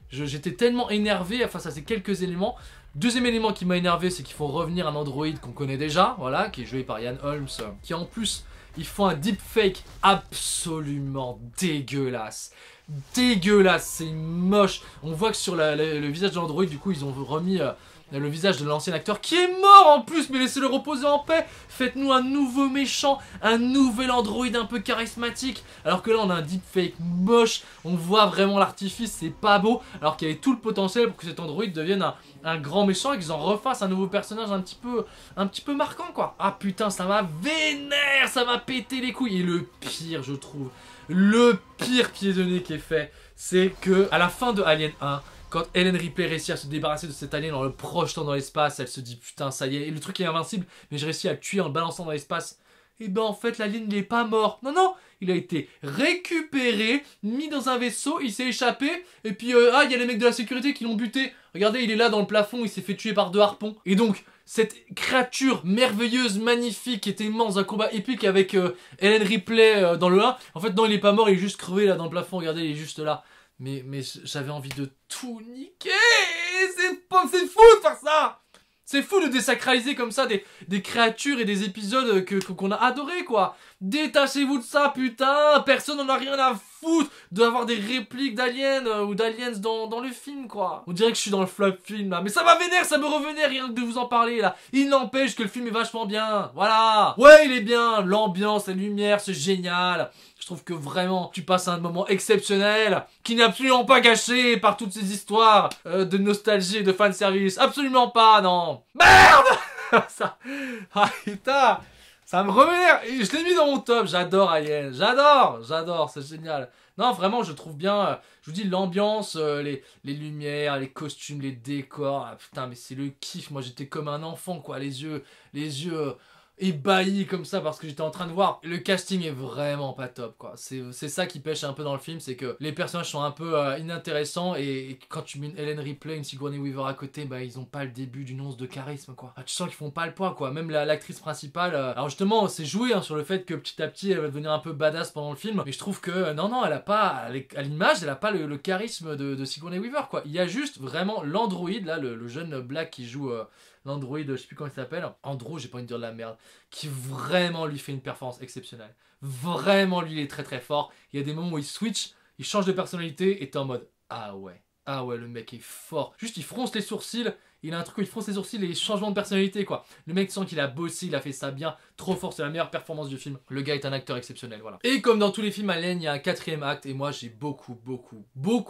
J'étais tellement énervé face à ces quelques éléments. Deuxième élément qui m'a énervé, c'est qu'ils font revenir un androïde qu'on connaît déjà, voilà, qui est joué par Ian Holmes, qui en plus, ils font un deepfake absolument dégueulasse. Dégueulasse, c'est moche. On voit que sur le visage de l'androïde, du coup, ils ont remis le visage de l'ancien acteur qui est mort en plus, mais laissez-le reposer en paix. Faites-nous un nouveau méchant, un nouvel androïde un peu charismatique. Alors que là on a un deepfake moche, on voit vraiment l'artifice, c'est pas beau. Alors qu'il y avait tout le potentiel pour que cet androïde devienne un grand méchant et qu'ils en refassent un nouveau personnage un petit peu marquant, quoi. Ah putain, ça m'a vénère, ça m'a pété les couilles. Et le pire, je trouve, le pire pied de nez qui est fait, c'est que à la fin de Alien 1, quand Ellen Ripley réussit à se débarrasser de cet alien en le projetant dans l'espace, elle se dit putain ça y est, et le truc est invincible, mais j'ai réussi à le tuer en le balançant dans l'espace. Et ben en fait l'alien il est pas mort. Non non, il a été récupéré, mis dans un vaisseau, il s'est échappé, et puis il y a les mecs de la sécurité qui l'ont buté. Regardez, il est là dans le plafond, il s'est fait tuer par 2 harpons. Et donc cette créature merveilleuse, magnifique, qui était immense, un combat épique avec Ellen Ripley dans le 1, en fait non il est pas mort, il est juste crevé là dans le plafond, regardez il est juste là. Mais j'avais envie de tout niquer. C'est fou de faire ça. C'est fou de désacraliser comme ça des créatures et des épisodes qu'on a adorés, quoi. Détachez-vous de ça, putain. Personne n'en a rien à foutre d'avoir des répliques d'aliens ou d'aliens dans le film, quoi. On dirait que je suis dans le flop film, là. Mais ça m'a vénère, ça me revenait rien que de vous en parler, là. Il n'empêche que le film est vachement bien. Voilà. Ouais, il est bien. L'ambiance, la lumière, c'est génial. Je trouve que vraiment, tu passes un moment exceptionnel, qui n'est absolument pas gâché par toutes ces histoires de nostalgie et de fanservice. Absolument pas, non. Merde. Ah putain, ça me remet. Je l'ai mis dans mon top, j'adore Alien, j'adore, c'est génial. Non, vraiment, je trouve bien, je vous dis, l'ambiance, les lumières, les costumes, les décors. Ah, putain, mais c'est le kiff. Moi, j'étais comme un enfant, quoi, les yeux ébahi comme ça parce que j'étais en train de voir. Le casting est vraiment pas top, quoi. C'est ça qui pêche un peu dans le film, c'est que les personnages sont un peu inintéressants et quand tu mets une Ellen Ripley, une Sigourney Weaver à côté, bah ils ont pas le début d'une once de charisme, quoi. Ah, tu sens qu'ils font pas le poids, quoi. Même l'actrice principale, alors justement c'est joué hein, sur le fait que petit à petit elle va devenir un peu badass pendant le film, mais je trouve que non elle a pas, à l'image elle a pas le charisme de Sigourney Weaver, quoi. Il y a juste vraiment l'androïde là, le jeune black qui joue l'android, je sais plus comment il s'appelle, Andrew, j'ai pas envie de dire de la merde, qui vraiment lui fait une performance exceptionnelle. Vraiment, lui, il est très très fort. Il y a des moments où il switch, il change de personnalité et t'es en mode ah ouais, le mec est fort. Juste, il fronce les sourcils, il a un truc où il fronce les sourcils et changement de personnalité, quoi. Le mec sent qu'il a bossé, il a fait ça bien, trop fort, c'est la meilleure performance du film. Le gars est un acteur exceptionnel, voilà. Et comme dans tous les films Alien, il y a un 4e acte et moi j'ai beaucoup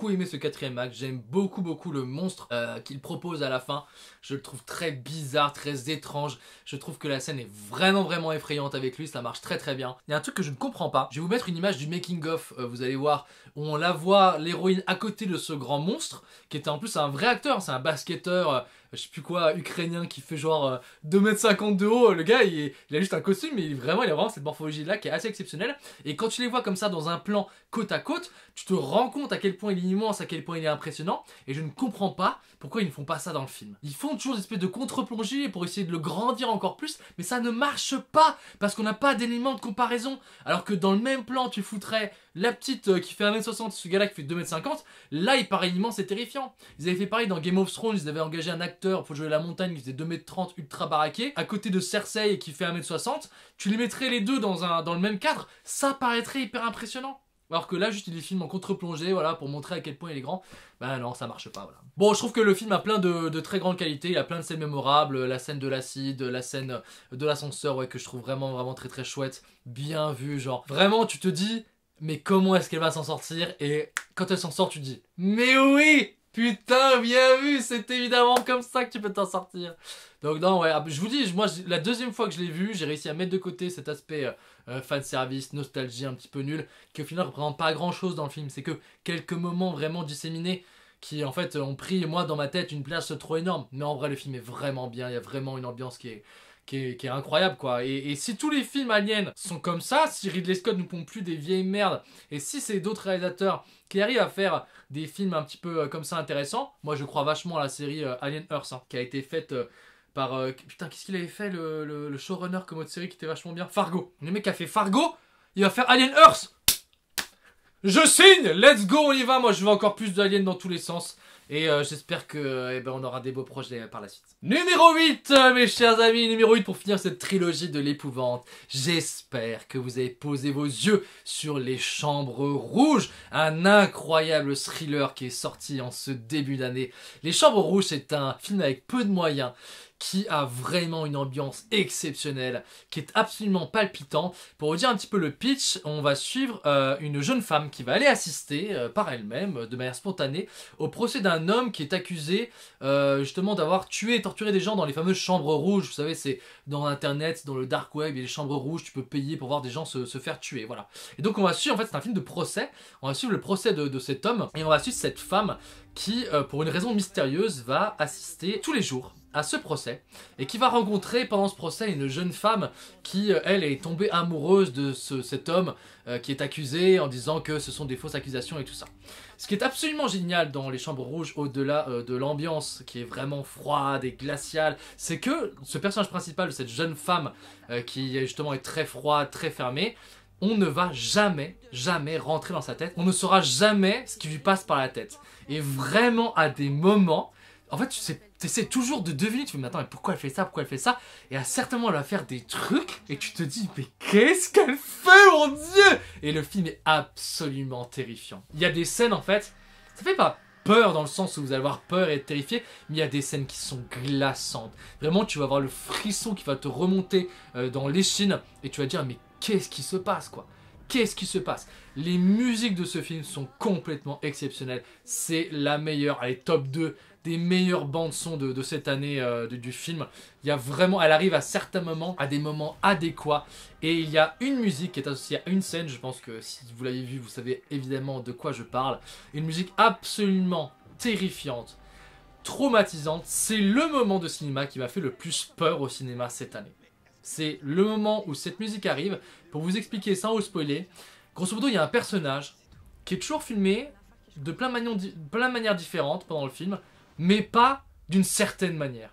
aimé ce 4e acte. J'aime beaucoup le monstre qu'il propose à la fin. Je le trouve très bizarre, très étrange. Je trouve que la scène est vraiment effrayante avec lui, ça marche très bien. Il y a un truc que je ne comprends pas. Je vais vous mettre une image du making of, vous allez voir, où on la voit, l'héroïne à côté de ce grand monstre, qui était en plus un vrai acteur, c'est un basketteur, je sais plus quoi, ukrainien qui fait genre 2,50 m de haut. Le gars il a juste un costume mais il a vraiment cette morphologie là qui est assez exceptionnelle. Et quand tu les vois comme ça dans un plan côte à côte, tu te rends compte à quel point il est immense, à quel point il est impressionnant. Et je ne comprends pas pourquoi ils ne font pas ça dans le film. Ils font toujours des espèces de contre-plongée pour essayer de le grandir encore plus, mais ça ne marche pas parce qu'on n'a pas d'éléments de comparaison. Alors que dans le même plan tu foutrais la petite qui fait 1,60 m, ce gars là qui fait 2,50 m, là il paraît immense et terrifiant. Ils avaient fait pareil dans Game of Thrones, ils avaient engagé un acteur pour jouer la montagne qui faisait 2,30 m ultra baraqué, à côté de Cersei qui fait 1,60 m, tu les mettrais les deux dans le même cadre, ça paraîtrait hyper impressionnant. Alors que là, juste il les filme en contre-plongée, voilà, pour montrer à quel point il est grand. Bah non, ça marche pas, voilà. Bon, je trouve que le film a plein de très grandes qualités, il a plein de scènes mémorables, la scène de l'acide, la scène de l'ascenseur, ouais, que je trouve vraiment très chouette, bien vu, genre. Vraiment, tu te dis, mais comment est-ce qu'elle va s'en sortir? Et quand elle s'en sort, tu te dis, mais oui! Putain, bien vu, c'est évidemment comme ça que tu peux t'en sortir. Donc non, ouais, je vous dis, moi, la deuxième fois que je l'ai vu, j'ai réussi à mettre de côté cet aspect fanservice, nostalgie un petit peu nul, qui au final ne représente pas grand-chose dans le film. C'est que quelques moments vraiment disséminés qui, en fait, ont pris, moi, dans ma tête, une place trop énorme. Mais en vrai, le film est vraiment bien, il y a vraiment une ambiance qui est qui est incroyable quoi. Et si tous les films aliens sont comme ça, si Ridley Scott nous pompe plus des vieilles merdes, et si c'est d'autres réalisateurs qui arrivent à faire des films un petit peu comme ça intéressants, moi je crois vachement à la série Alien Earth hein, qui a été faite par... putain, qu'est-ce qu'il avait fait le showrunner comme autre série qui était vachement bien? Fargo. Le mec qui a fait Fargo, il va faire Alien Earth. Je signe. Let's go, on y va. Moi je veux encore plus d'aliens dans tous les sens. Et j'espère que on aura des beaux projets par la suite. Numéro 8, mes chers amis, numéro 8 pour finir cette trilogie de l'épouvante. J'espère que vous avez posé vos yeux sur Les Chambres Rouges, un incroyable thriller qui est sorti en ce début d'année. Les Chambres Rouges, c'est un film avec peu de moyens, qui a vraiment une ambiance exceptionnelle, qui est absolument palpitant. Pour vous dire un petit peu le pitch, on va suivre une jeune femme qui va aller assister par elle-même, de manière spontanée, au procès d'un homme qui est accusé justement d'avoir tué et torturé des gens dans les fameuses chambres rouges. Vous savez, c'est dans internet, dans le dark web, il y a les chambres rouges, tu peux payer pour voir des gens se faire tuer, voilà. Et donc on va suivre, en fait c'est un film de procès, on va suivre le procès de cet homme, et on va suivre cette femme qui, pour une raison mystérieuse, va assister tous les jours à ce procès, et qui va rencontrer pendant ce procès une jeune femme qui, elle, est tombée amoureuse de cet homme qui est accusé en disant que ce sont des fausses accusations et tout ça. Ce qui est absolument génial dans Les Chambres Rouges, au-delà de l'ambiance qui est vraiment froide et glaciale, c'est que ce personnage principal de cette jeune femme qui justement est très froide, très fermée, on ne va jamais rentrer dans sa tête, on ne saura jamais ce qui lui passe par la tête. Et vraiment à des moments, en fait, tu essaies toujours de deviner, tu te dis mais attends, mais pourquoi elle fait ça, pourquoi elle fait ça? Et à certains moments, elle va faire des trucs, et tu te dis, mais qu'est-ce qu'elle fait, mon Dieu? Et le film est absolument terrifiant. Il y a des scènes, en fait, ça fait pas peur dans le sens où vous allez avoir peur et être terrifié, mais il y a des scènes qui sont glaçantes. Vraiment, tu vas avoir le frisson qui va te remonter dans l'échine, et tu vas te dire, mais qu'est-ce qui se passe, quoi? Qu'est-ce qui se passe? Les musiques de ce film sont complètement exceptionnelles. C'est la meilleure, allez, top 2 des meilleures bandes son de cette année du film. Il y a vraiment, elle arrive à certains moments, à des moments adéquats. Et il y a une musique qui est associée à une scène. Je pense que si vous l'avez vu, vous savez évidemment de quoi je parle. Une musique absolument terrifiante, traumatisante. C'est le moment de cinéma qui m'a fait le plus peur au cinéma cette année. C'est le moment où cette musique arrive. Pour vous expliquer sans vous spoiler, grosso modo, il y a un personnage qui est toujours filmé de plein de manières différentes pendant le film, mais pas d'une certaine manière.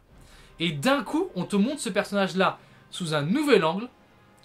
Et d'un coup, on te montre ce personnage-là sous un nouvel angle.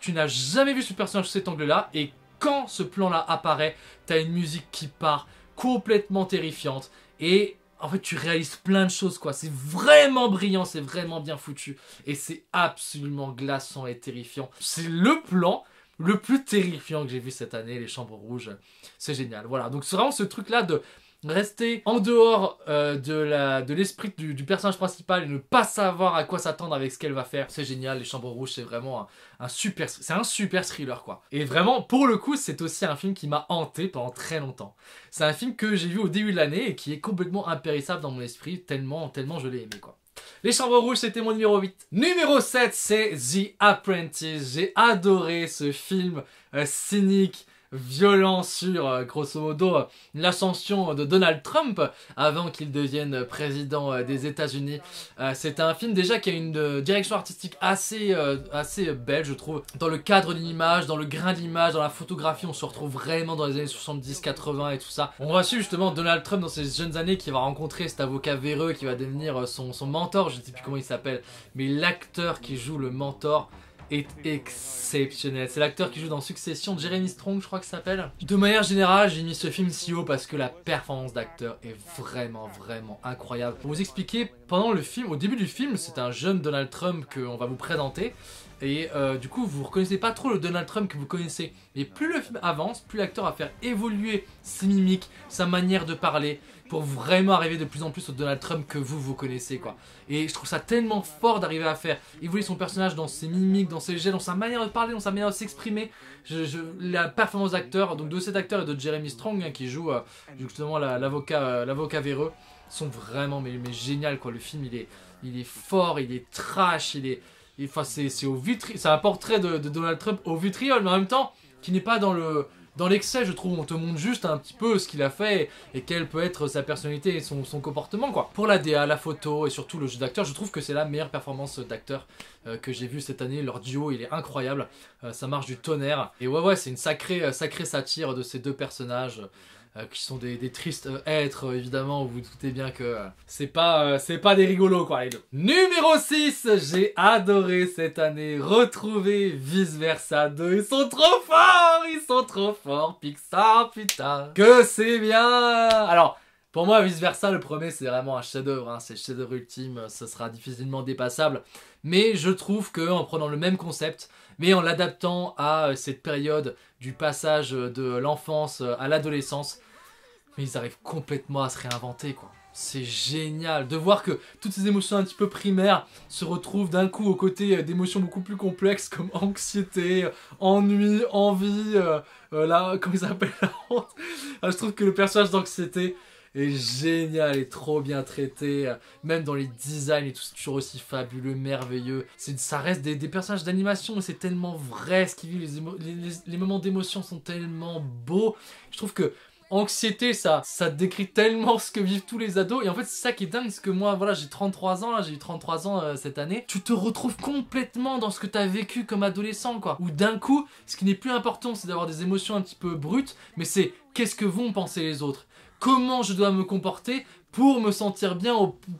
Tu n'as jamais vu ce personnage sous cet angle-là, et quand ce plan-là apparaît, tu as une musique qui part complètement terrifiante, et en fait, tu réalises plein de choses, quoi. C'est vraiment brillant, c'est vraiment bien foutu. Et c'est absolument glaçant et terrifiant. C'est le plan le plus terrifiant que j'ai vu cette année, Les Chambres Rouges. C'est génial. Voilà, donc c'est vraiment ce truc-là de rester en dehors de l'esprit du personnage principal et ne pas savoir à quoi s'attendre avec ce qu'elle va faire. C'est génial, Les Chambres Rouges, c'est vraiment un super thriller, quoi. Et vraiment, pour le coup, c'est aussi un film qui m'a hanté pendant très longtemps. C'est un film que j'ai vu au début de l'année et qui est complètement impérissable dans mon esprit, tellement je l'ai aimé, quoi. Les Chambres Rouges, c'était mon numéro 8. Numéro 7, c'est The Apprentice. J'ai adoré ce film cynique, violent sur, grosso modo, l'ascension de Donald Trump avant qu'il devienne président des États-Unis. C'est un film déjà qui a une direction artistique assez belle, je trouve. Dans le cadre de l'image, dans le grain de l'image, dans la photographie, on se retrouve vraiment dans les années 70-80 et tout ça. On va suivre justement Donald Trump dans ses jeunes années qui va rencontrer cet avocat véreux qui va devenir son mentor, je ne sais plus comment il s'appelle, mais l'acteur qui joue le mentor est exceptionnel. C'est l'acteur qui joue dans Succession, Jeremy Strong, je crois que ça s'appelle. De manière générale, j'ai mis ce film si haut parce que la performance d'acteur est vraiment incroyable. Pour vous expliquer, pendant le film, au début du film, c'est un jeune Donald Trump qu'on va vous présenter. Et du coup, vous ne reconnaissez pas trop le Donald Trump que vous connaissez. Et plus le film avance, plus l'acteur va faire évoluer ses mimiques, sa manière de parler, pour vraiment arriver de plus en plus au Donald Trump que vous connaissez, quoi. Et je trouve ça tellement fort d'arriver à faire évoluer son personnage dans ses mimiques, dans ses gestes, dans sa manière de parler, dans sa manière de s'exprimer. La performance d'acteur, donc de cet acteur et de Jeremy Strong, hein, qui joue justement l'avocat véreux, sont vraiment mais génial, quoi. Le film, il est fort, il est trash, enfin, c'est un portrait de Donald Trump au vitriol, mais en même temps, qui n'est pas dans dans l'excès, je trouve, on te montre juste un petit peu ce qu'il a fait et quelle peut être sa personnalité et son comportement, quoi. Pour la DA, la photo et surtout le jeu d'acteur, je trouve que c'est la meilleure performance d'acteur que j'ai vue cette année. Leur duo, il est incroyable, ça marche du tonnerre. Et ouais, c'est une sacrée satire de ces deux personnages. Qui sont des tristes êtres, évidemment, vous vous doutez bien que c'est pas des rigolos, quoi, les deux. Numéro 6, j'ai adoré cette année retrouver Vice Versa 2. Ils sont trop forts, Pixar, putain. Que c'est bien. Alors, pour moi, Vice Versa, le premier, c'est vraiment un chef-d'œuvre, hein, c'est le chef-d'œuvre ultime, ça sera difficilement dépassable. Mais je trouve qu'en prenant le même concept, mais en l'adaptant à cette période du passage de l'enfance à l'adolescence, mais ils arrivent complètement à se réinventer, quoi. C'est génial de voir que toutes ces émotions un petit peu primaires se retrouvent d'un coup aux côtés d'émotions beaucoup plus complexes comme anxiété, ennui, envie, comment ils appellent la honte. Je trouve que le personnage d'anxiété est génial et trop bien traité, même dans les designs et tout, c'est toujours aussi fabuleux, merveilleux. Ça reste des personnages d'animation, mais c'est tellement vrai, ce qu'ils vivent, les moments d'émotion sont tellement beaux. Je trouve que Anxiété, ça décrit tellement ce que vivent tous les ados. Et en fait, c'est ça qui est dingue, parce que moi, voilà, j'ai 33 ans, là, j'ai eu 33 ans cette année. Tu te retrouves complètement dans ce que t'as vécu comme adolescent, quoi. Où d'un coup, ce qui n'est plus important, c'est d'avoir des émotions un petit peu brutes, mais c'est qu'est-ce que vont penser les autres? Comment je dois me comporter pour me sentir bien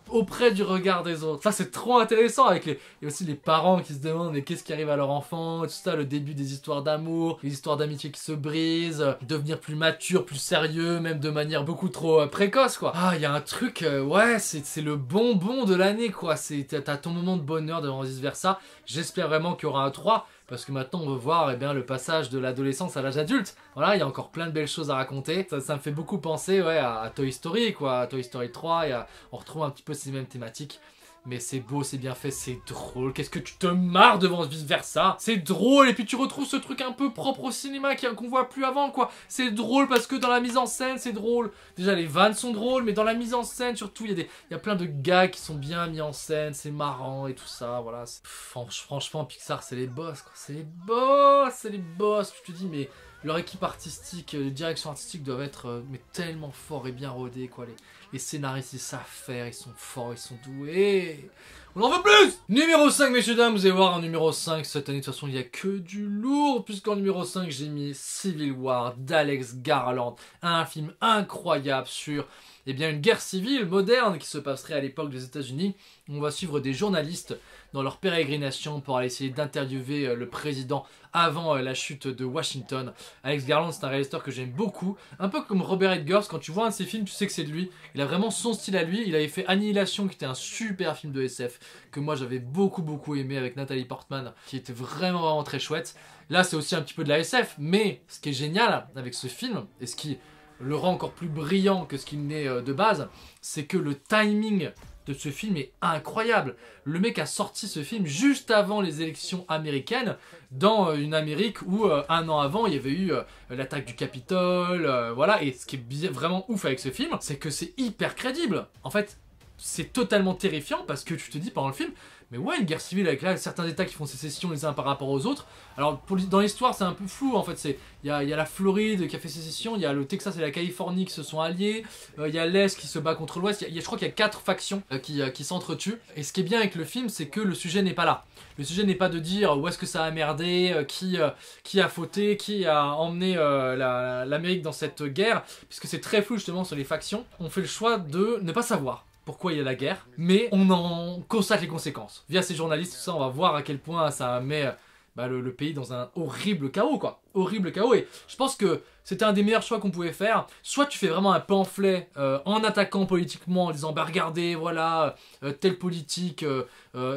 auprès du regard des autres. Ça, c'est trop intéressant avec et aussi les parents qui se demandent mais qu'est-ce qui arrive à leur enfant, tout ça, le début des histoires d'amour, les histoires d'amitié qui se brisent, devenir plus mature, plus sérieux, même de manière beaucoup trop précoce, quoi. Ah, il y a un truc, ouais, c'est le bonbon de l'année, quoi. T'as ton moment de bonheur devant Vice Versa. J'espère vraiment qu'il y aura un 3. Parce que maintenant on veut voir le passage de l'adolescence à l'âge adulte. Voilà, il y a encore plein de belles choses à raconter. Ça me fait beaucoup penser à Toy Story, quoi, à Toy Story 3. On retrouve un petit peu ces mêmes thématiques. Mais c'est beau, c'est bien fait, c'est drôle. Qu'est-ce que tu te marres devant Vice Versa? C'est drôle, et puis tu retrouves ce truc un peu propre au cinéma qu'on voit plus avant, quoi. C'est drôle parce que dans la mise en scène, c'est drôle. Déjà, les vannes sont drôles, mais dans la mise en scène, surtout, il y a plein de gags qui sont bien mis en scène, c'est marrant et tout ça, voilà. Franchement, Pixar, c'est les boss, quoi. C'est les boss. Tu te dis, mais leur équipe artistique, les directions artistiques doivent être mais tellement forts et bien rodés, quoi. Les scénaristes, ils savent faire, ils sont forts, ils sont doués. On en veut plus! Numéro 5, messieurs, dames, vous allez voir, en numéro 5, cette année, de toute façon, il n'y a que du lourd, puisqu'en numéro 5, j'ai mis Civil War d'Alex Garland. Un film incroyable sur une guerre civile moderne qui se passerait à l'époque des États-Unis. On va suivre des journalistes dans leur pérégrination pour aller essayer d'interviewer le président avant la chute de Washington. Alex Garland, c'est un réalisateur que j'aime beaucoup. Un peu comme Robert Eggers, quand tu vois un de ses films, tu sais que c'est de lui. Il a vraiment son style à lui. Il avait fait Annihilation, qui était un super film de SF, que moi j'avais beaucoup aimé avec Nathalie Portman, qui était vraiment très chouette. Là, c'est aussi un petit peu de la SF, mais ce qui est génial avec ce film, et ce qui le rend encore plus brillant que ce qu'il n'est de base, c'est que le timing de ce film est incroyable. Le mec a sorti ce film juste avant les élections américaines, dans une Amérique où un an avant il y avait eu l'attaque du Capitole, voilà. Et ce qui est vraiment ouf avec ce film, c'est que c'est hyper crédible. En fait, c'est totalement terrifiant parce que tu te dis pendant le film, mais ouais, une guerre civile avec là certains états qui font sécession les uns par rapport aux autres. Alors dans l'histoire c'est un peu flou en fait, il y a la Floride qui a fait sécession, il y a le Texas et la Californie qui se sont alliés, il y a l'Est qui se bat contre l'Ouest, je crois qu'il y a 4 factions qui s'entretuent. Et ce qui est bien avec le film, c'est que le sujet n'est pas là. Le sujet n'est pas de dire où est-ce que ça a merdé, qui a fauté, qui a emmené l'Amérique dans cette guerre, puisque c'est très flou justement sur les factions. On fait le choix de ne pas savoir pourquoi il y a la guerre, mais on en constate les conséquences. Via ces journalistes, tout ça, on va voir à quel point ça met le pays dans un horrible chaos, quoi. Horrible chaos, et je pense que c'était un des meilleurs choix qu'on pouvait faire. Soit tu fais vraiment un pamphlet en attaquant politiquement, en disant, bah regardez, voilà, telle politique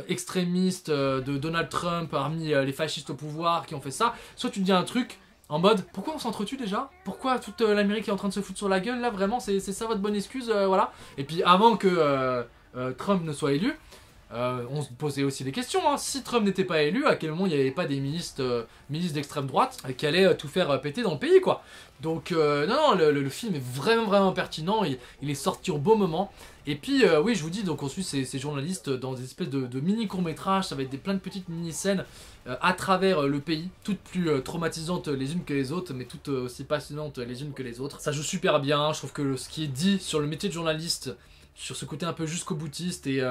extrémiste de Donald Trump parmi les fascistes au pouvoir qui ont fait ça. Soit tu dis un truc en mode, pourquoi on s'entretue déjà? Pourquoi toute l'Amérique est en train de se foutre sur la gueule là? Vraiment, c'est ça votre bonne excuse, voilà. Et puis avant que Trump ne soit élu, On se posait aussi des questions, hein. Si Trump n'était pas élu, à quel moment il n'y avait pas des ministres d'extrême droite qui allaient tout faire péter dans le pays, quoi. Donc non, le film est vraiment pertinent, il est sorti au bon moment. Et puis oui, je vous dis, donc on suit ces journalistes dans des espèces de mini courts-métrages, ça va être plein de petites mini-scènes à travers le pays, toutes plus traumatisantes les unes que les autres, mais toutes aussi passionnantes les unes que les autres. Ça joue super bien, je trouve que ce qui est dit sur le métier de journaliste, sur ce côté un peu jusqu'au boutiste et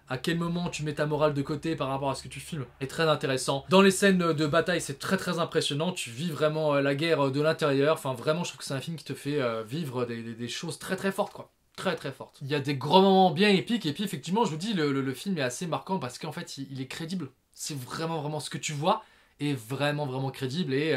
à quel moment tu mets ta morale de côté par rapport à ce que tu filmes est très intéressant. Dans les scènes de bataille, c'est très impressionnant, tu vis vraiment la guerre de l'intérieur, enfin vraiment je trouve que c'est un film qui te fait vivre des choses très fortes, quoi. Très fortes. Il y a des gros moments bien épiques et puis effectivement je vous dis le film est assez marquant parce qu'en fait il est crédible. C'est vraiment ce que tu vois est vraiment crédible et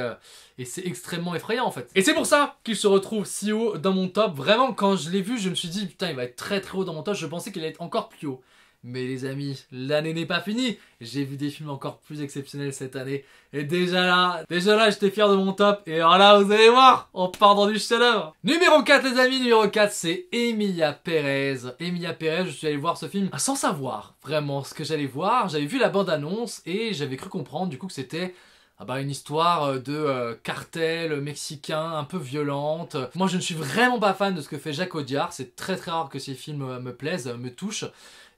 c'est extrêmement effrayant en fait. Et c'est pour ça qu'il se retrouve si haut dans mon top. Vraiment quand je l'ai vu je me suis dit putain il va être très haut dans mon top, je pensais qu'il allait être encore plus haut. Mais les amis, l'année n'est pas finie. J'ai vu des films encore plus exceptionnels cette année. Et déjà là, j'étais fier de mon top. Et alors là, vous allez voir, on part dans du chef-d'œuvre. Numéro 4 les amis, numéro 4 c'est Emilia Pérez. Emilia Pérez, je suis allé voir ce film sans savoir vraiment ce que j'allais voir. J'avais vu la bande-annonce et j'avais cru comprendre du coup que c'était une histoire de cartel mexicain un peu violente. Moi je ne suis vraiment pas fan de ce que fait Jacques Audiard. C'est très rare que ces films me plaisent, me touchent.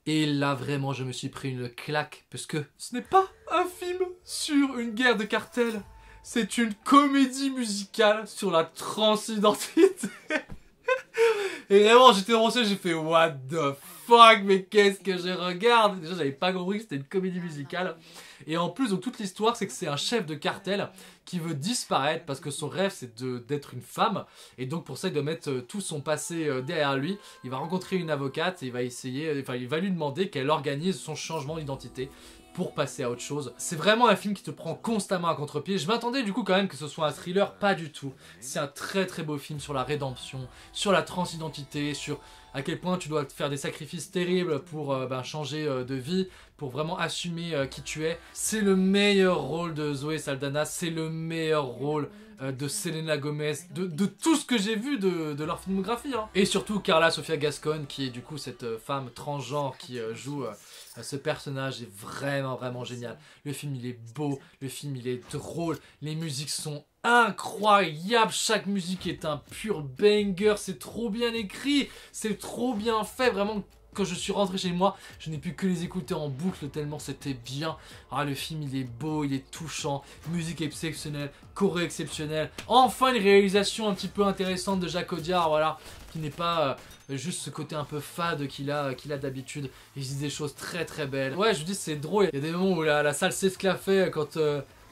Et là vraiment je me suis pris une claque parce que ce n'est pas un film sur une guerre de cartel, c'est une comédie musicale sur la transidentité. Et vraiment j'étais dans mon siège, j'ai fait what the fuck, mais qu'est-ce que je regarde. Déjà j'avais pas compris que c'était une comédie musicale. Et en plus donc toute l'histoire c'est que c'est un chef de cartel qui veut disparaître parce que son rêve c'est d'être une femme. Et donc pour ça il doit mettre tout son passé derrière lui. Il va rencontrer une avocate et il va lui demander qu'elle organise son changement d'identité pour passer à autre chose. C'est vraiment un film qui te prend constamment à contre-pied. Je m'attendais du coup quand même que ce soit un thriller, pas du tout. C'est un très beau film sur la rédemption, sur la transidentité, sur à quel point tu dois faire des sacrifices terribles pour changer de vie, pour vraiment assumer qui tu es. C'est le meilleur rôle de Zoé Saldana, c'est le meilleur rôle de Selena Gomez, de tout ce que j'ai vu de leur filmographie. Hein. Et surtout Carla Sofia Gascon, qui est du coup cette femme transgenre qui joue ce personnage, est vraiment génial. Le film il est beau, le film il est drôle, les musiques sont incroyable, chaque musique est un pur banger, c'est trop bien écrit, c'est trop bien fait, vraiment. Quand je suis rentré chez moi, je n'ai pu que les écouter en boucle tellement c'était bien. Ah, le film il est beau, il est touchant, musique exceptionnelle, choré exceptionnel. Enfin une réalisation un petit peu intéressante de Jacques Audiard, voilà, qui n'est pas juste ce côté un peu fade qu'il a d'habitude. Il dit des choses très belles. Ouais, je vous dis c'est drôle, il y a des moments où la salle s'esclaffait quand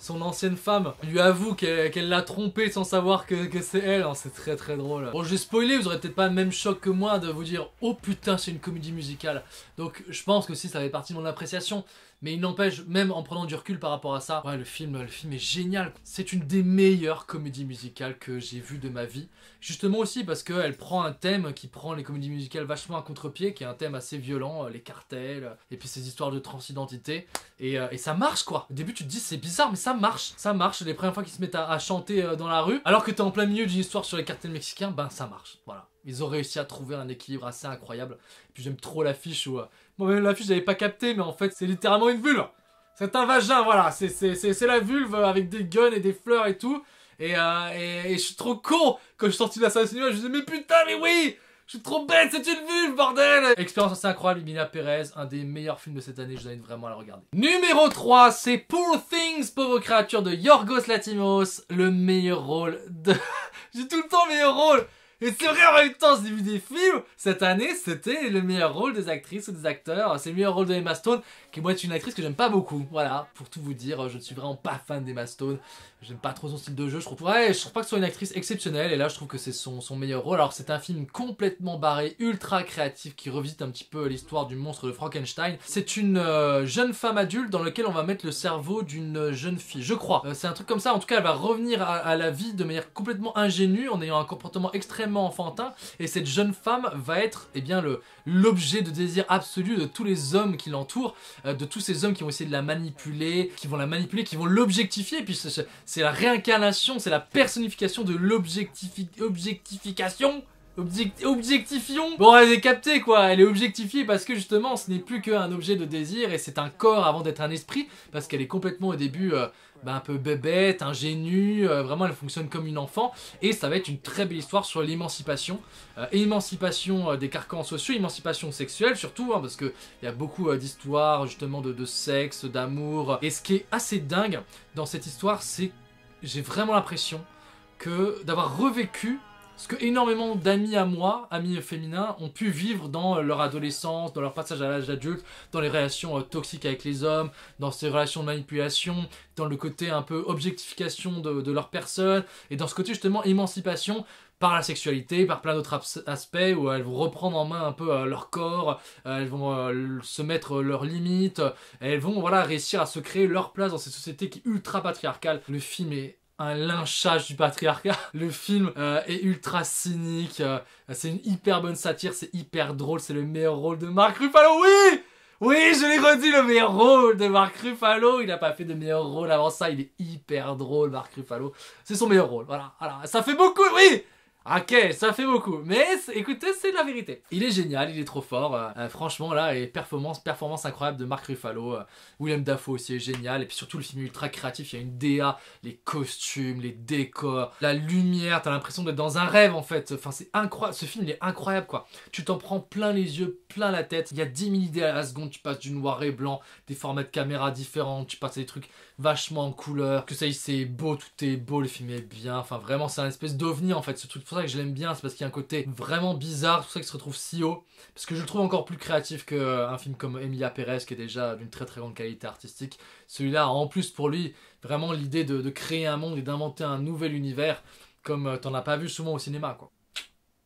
son ancienne femme lui avoue qu'elle l'a trompé sans savoir que c'est elle. C'est très drôle. Bon, je vais spoiler, vous aurez peut-être pas le même choc que moi de vous dire oh putain c'est une comédie musicale. Donc je pense que si ça fait partie de mon appréciation. Mais il n'empêche, même en prenant du recul par rapport à ça, ouais, le film est génial. C'est une des meilleures comédies musicales que j'ai vues de ma vie. Justement aussi parce qu'elle prend un thème qui prend les comédies musicales vachement à contre-pied, qui est un thème assez violent, les cartels, et puis ces histoires de transidentité. Et ça marche quoi. Au début tu te dis c'est bizarre mais ça marche. Ça marche, les premières fois qu'ils se mettent à chanter dans la rue, alors que t'es en plein milieu d'une histoire sur les cartels mexicains, ça marche. Voilà. Ils ont réussi à trouver un équilibre assez incroyable. Et puis j'aime trop l'affiche où... Moi-même l'affiche j'avais pas capté mais en fait c'est littéralement une vulve. C'est un vagin, voilà. C'est la vulve avec des guns et des fleurs et tout. Et je suis trop con. Quand je suis sorti de la salle de cinéma, je me disais mais putain mais oui, je suis trop bête, c'est une vulve bordel. Expérience assez incroyable, Emilia Pérez, un des meilleurs films de cette année, je vous invite vraiment à le regarder. Numéro 3, c'est Poor Things, pauvre créature de Yorgos Lanthimos, le meilleur rôle de... J'ai tout le temps le meilleur rôle. Et c'est vrai, en même temps, j'ai vu des films, cette année, c'était le meilleur rôle des actrices ou des acteurs. C'est le meilleur rôle de Emma Stone, qui moi est une actrice que j'aime pas beaucoup. Voilà, pour tout vous dire, je ne suis vraiment pas fan d'Emma Stone. J'aime pas trop son style de jeu, je trouve pas que ce soit une actrice exceptionnelle, et là je trouve que c'est son meilleur rôle. Alors c'est un film complètement barré, ultra créatif, qui revisite un petit peu l'histoire du monstre de Frankenstein. C'est une jeune femme adulte dans laquelle on va mettre le cerveau d'une jeune fille, je crois. C'est un truc comme ça, en tout cas elle va revenir à la vie de manière complètement ingénue, en ayant un comportement extrêmement enfantin, et cette jeune femme va être l'objet de désir absolu de tous les hommes qui l'entourent, de tous ces hommes qui vont essayer de la manipuler, qui vont l'objectifier, et puis c'est la réincarnation, c'est la personnification de l'objectification. Objectifions. Bon, elle est captée quoi, elle est objectifiée parce que justement ce n'est plus qu'un objet de désir et c'est un corps avant d'être un esprit, parce qu'elle est complètement au début un peu bébête, ingénue, vraiment elle fonctionne comme une enfant, et ça va être une très belle histoire sur l'émancipation, émancipation des carcans sociaux, émancipation sexuelle surtout, hein, parce qu'il y a beaucoup d'histoires justement de sexe, d'amour, et ce qui est assez dingue dans cette histoire, c'est j'ai vraiment l'impression que d'avoir revécu ce que énormément d'amis à moi, amis féminins, ont pu vivre dans leur adolescence, dans leur passage à l'âge adulte, dans les relations toxiques avec les hommes, dans ces relations de manipulation, dans le côté un peu objectification de leur personne, et dans ce côté justement émancipation par la sexualité, par plein d'autres aspects où elles vont reprendre en main un peu leur corps, elles vont se mettre leurs limites, elles vont voilà, réussir à se créer leur place dans cette société qui est ultra patriarcale. Le film est un lynchage du patriarcat. Le film est ultra cynique, c'est une hyper bonne satire, c'est hyper drôle, c'est le meilleur rôle de Mark Ruffalo, oui! Oui, je l'ai redit, le meilleur rôle de Mark Ruffalo. Il n'a pas fait de meilleur rôle avant ça, il est hyper drôle, Mark Ruffalo. C'est son meilleur rôle, voilà. Ça fait beaucoup, oui! Ok, ça fait beaucoup, mais écoutez, c'est la vérité. Il est génial, il est trop fort. Franchement, là, et performance incroyable de Mark Ruffalo. Willem Dafoe aussi est génial. Et puis surtout, le film est ultra créatif. Il y a une DA, les costumes, les décors, la lumière. T'as l'impression d'être dans un rêve, en fait. Enfin, c'est incroyable. Ce film, il est incroyable, quoi. Tu t'en prends plein les yeux, plein la tête. Il y a 10 000 idées à la seconde. Tu passes du noir et blanc, des formats de caméra différents. Tu passes à des trucs vachement en couleur. Que ça y est, c'est beau, tout est beau. Le film est bien. Enfin, vraiment, c'est un espèce d'ovni, en fait. Ce truc, pour ça que je l'aime bien, c'est parce qu'il y a un côté vraiment bizarre, c'est pour ça qu'il se retrouve si haut, parce que je le trouve encore plus créatif qu'un film comme Emilia Pérez, qui est déjà d'une très très grande qualité artistique. Celui-là a en plus pour lui vraiment l'idée de créer un monde et d'inventer un nouvel univers, comme t'en as pas vu souvent au cinéma, quoi.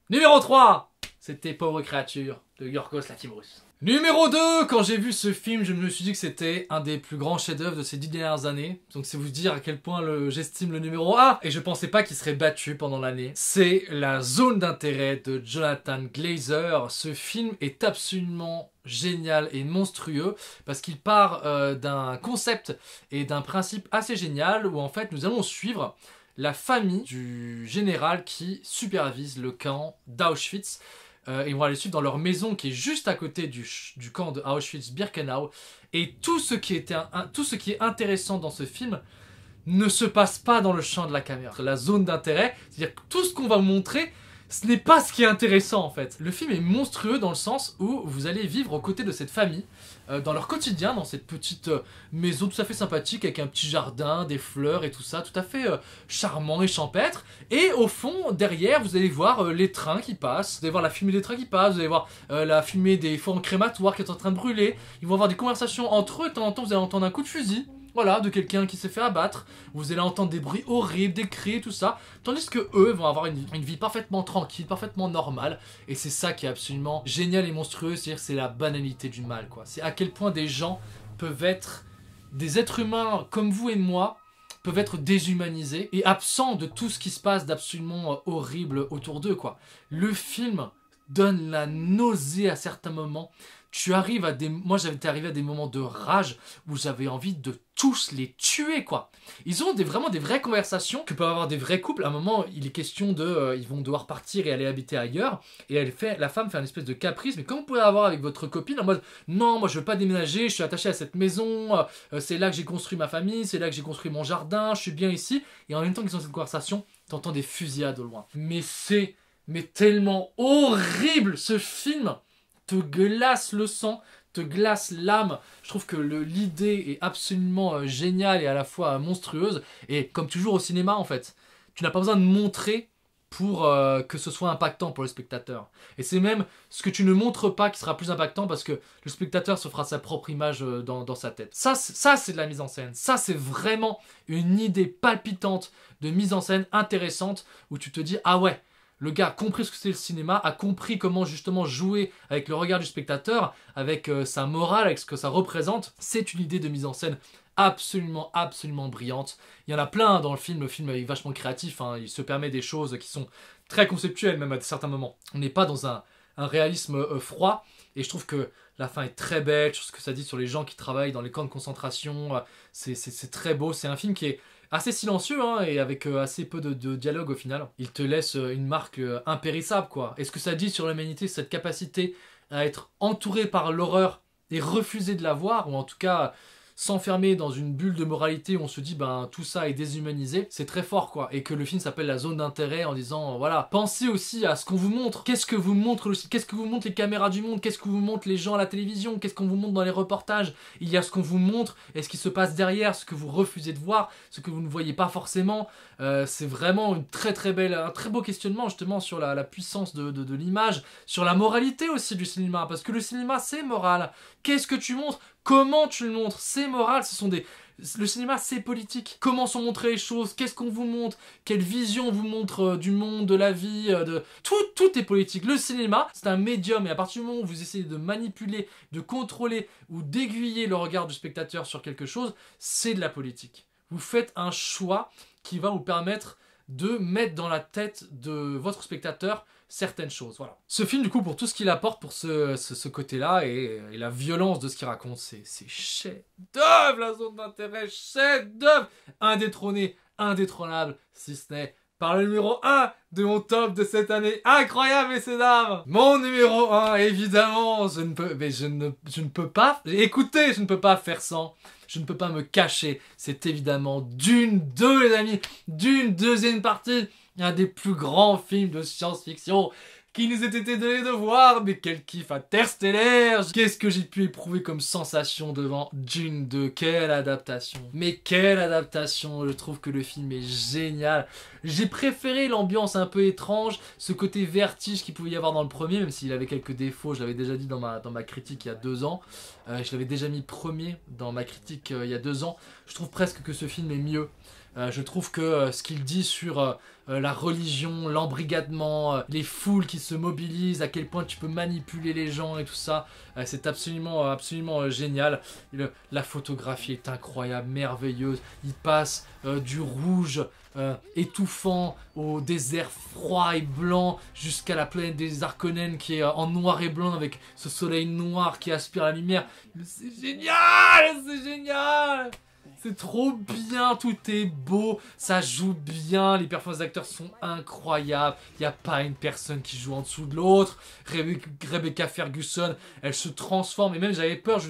Numéro 3, c'était Pauvre créature de Yorgos Lanthimos. Numéro 2, quand j'ai vu ce film, je me suis dit que c'était un des plus grands chefs-d'œuvre de ces 10 dernières années. Donc c'est vous dire à quel point j'estime le numéro 1. Et je pensais pas qu'il serait battu pendant l'année. C'est La Zone d'intérêt de Jonathan Glazer. Ce film est absolument génial et monstrueux parce qu'il part d'un concept et d'un principe assez génial où en fait nous allons suivre la famille du général qui supervise le camp d'Auschwitz. Et on va les suivre dans leur maison qui est juste à côté du camp de Auschwitz-Birkenau. Et tout ce qui est intéressant dans ce film ne se passe pas dans le champ de la caméra. La zone d'intérêt, c'est-à-dire que tout ce qu'on va montrer, ce n'est pas ce qui est intéressant en fait. Le film est monstrueux dans le sens où vous allez vivre aux côtés de cette famille, dans leur quotidien, dans cette petite maison tout à fait sympathique avec un petit jardin, des fleurs et tout ça, tout à fait charmant et champêtre. Et au fond, derrière, vous allez voir les trains qui passent, vous allez voir la fumée des trains qui passent, vous allez voir la fumée des fours crématoires qui est en train de brûler. Ils vont avoir des conversations entre eux, de temps en temps vous allez entendre un coup de fusil. Voilà, de quelqu'un qui s'est fait abattre. Vous allez entendre des bruits horribles, des cris, tout ça. Tandis que eux vont avoir une vie parfaitement tranquille, parfaitement normale. Et c'est ça qui est absolument génial et monstrueux. C'est-à-dire c'est la banalité du mal, quoi. C'est à quel point des gens peuvent être des êtres humains comme vous et moi, peuvent être déshumanisés et absents de tout ce qui se passe d'absolument horrible autour d'eux, quoi. Le film donne la nausée à certains moments. Moi j'étais arrivé à des moments de rage où j'avais envie de tous les tuer, quoi. Ils ont vraiment des vraies conversations que peuvent avoir des vrais couples. À un moment, il est question ils vont devoir partir et aller habiter ailleurs. Et la femme fait une espèce de caprice. Mais comme vous pouvez avoir avec votre copine, en mode non, moi je veux pas déménager, je suis attaché à cette maison, c'est là que j'ai construit ma famille, c'est là que j'ai construit mon jardin, je suis bien ici. Et en même temps qu'ils ont cette conversation, t'entends des fusillades au loin. Mais c'est tellement horrible, ce film te glace le sang, te glace l'âme. Je trouve que l'idée est absolument géniale et à la fois monstrueuse. Et comme toujours au cinéma, en fait, tu n'as pas besoin de montrer pour que ce soit impactant pour le spectateur. Et c'est même ce que tu ne montres pas qui sera plus impactant parce que le spectateur se fera sa propre image dans sa tête. Ça, c'est de la mise en scène. Ça, c'est vraiment une idée palpitante de mise en scène intéressante où tu te dis « Ah ouais !» Le gars a compris ce que c'est le cinéma, a compris comment justement jouer avec le regard du spectateur, avec sa morale, avec ce que ça représente. C'est une idée de mise en scène absolument, absolument brillante. Il y en a plein dans le film est vachement créatif, hein. Il se permet des choses qui sont très conceptuelles même à certains moments. On n'est pas dans un réalisme froid, Et je trouve que la fin est très belle, sur ce que ça dit sur les gens qui travaillent dans les camps de concentration. C'est très beau. C'est un film qui est assez silencieux hein, et avec assez peu de dialogue au final. Il te laisse une marque impérissable, quoi. Et ce que ça dit sur l'humanité, cette capacité à être entouré par l'horreur et refuser de la voir, ou en tout cas s'enfermer dans une bulle de moralité où on se dit ben tout ça est déshumanisé, c'est très fort quoi. Et que le film s'appelle La Zone d'intérêt en disant voilà, pensez aussi à ce qu'on vous montre, qu'est-ce que vous montre le, qu'est-ce que vous montrent les caméras du monde, qu'est-ce que vous montrent les gens à la télévision, qu'est-ce qu'on vous montre dans les reportages, il y a ce qu'on vous montre et ce qui se passe derrière, ce que vous refusez de voir, ce que vous ne voyez pas forcément. C'est vraiment une très belle, un très beau questionnement justement sur la puissance de l'image, sur la moralité aussi du cinéma, parce que le cinéma c'est moral. Qu'est-ce que tu montres? Comment tu le montres? C'est moral, ce sont des... Le cinéma, c'est politique. Comment sont montrées les choses? Qu'est-ce qu'on vous montre? Quelle vision on vous montre du monde, de la vie, de... Tout est politique. Le cinéma, c'est un médium. Et à partir du moment où vous essayez de manipuler, de contrôler ou d'aiguiller le regard du spectateur sur quelque chose, c'est de la politique. Vous faites un choix qui va vous permettre de mettre dans la tête de votre spectateur certaines choses, voilà. Ce film, du coup, pour tout ce qu'il apporte, pour ce côté-là, et la violence de ce qu'il raconte, c'est chef-d'œuvre, La Zone d'intérêt, chef-d'œuvre, indétrôné, indétrônable, si ce n'est par le numéro 1 de mon top de cette année. Incroyable, messieurs dames. Mon numéro 1, évidemment, je ne peux pas, écoutez, je ne peux pas faire sans. Je ne peux pas me cacher. C'est évidemment Dune 2, les amis. Dune, deuxième partie. Un des plus grands films de science-fiction qui nous ait été donné de voir. Mais quel kiff interstellaire. Qu'est-ce que j'ai pu éprouver comme sensation devant Dune 2. Quelle adaptation. Mais quelle adaptation. Je trouve que le film est génial. J'ai préféré l'ambiance un peu étrange, ce côté vertige qu'il pouvait y avoir dans le premier, même s'il avait quelques défauts. Je l'avais déjà dit dans ma critique il y a 2 ans. Je l'avais déjà mis premier dans ma critique il y a 2 ans. Je trouve presque que ce film est mieux. Je trouve que ce qu'il dit sur la religion, l'embrigadement, les foules qui se mobilisent, à quel point tu peux manipuler les gens et tout ça, c'est absolument génial. La photographie est incroyable, merveilleuse. Il passe du rouge étouffant au désert froid et blanc jusqu'à la planète des Harkonnen qui est en noir et blanc avec ce soleil noir qui aspire la lumière. C'est génial, c'est génial. C'est trop bien, tout est beau, ça joue bien, les performances d'acteurs sont incroyables, il n'y a pas une personne qui joue en dessous de l'autre. Rebecca Ferguson, elle se transforme, et même j'avais peur, je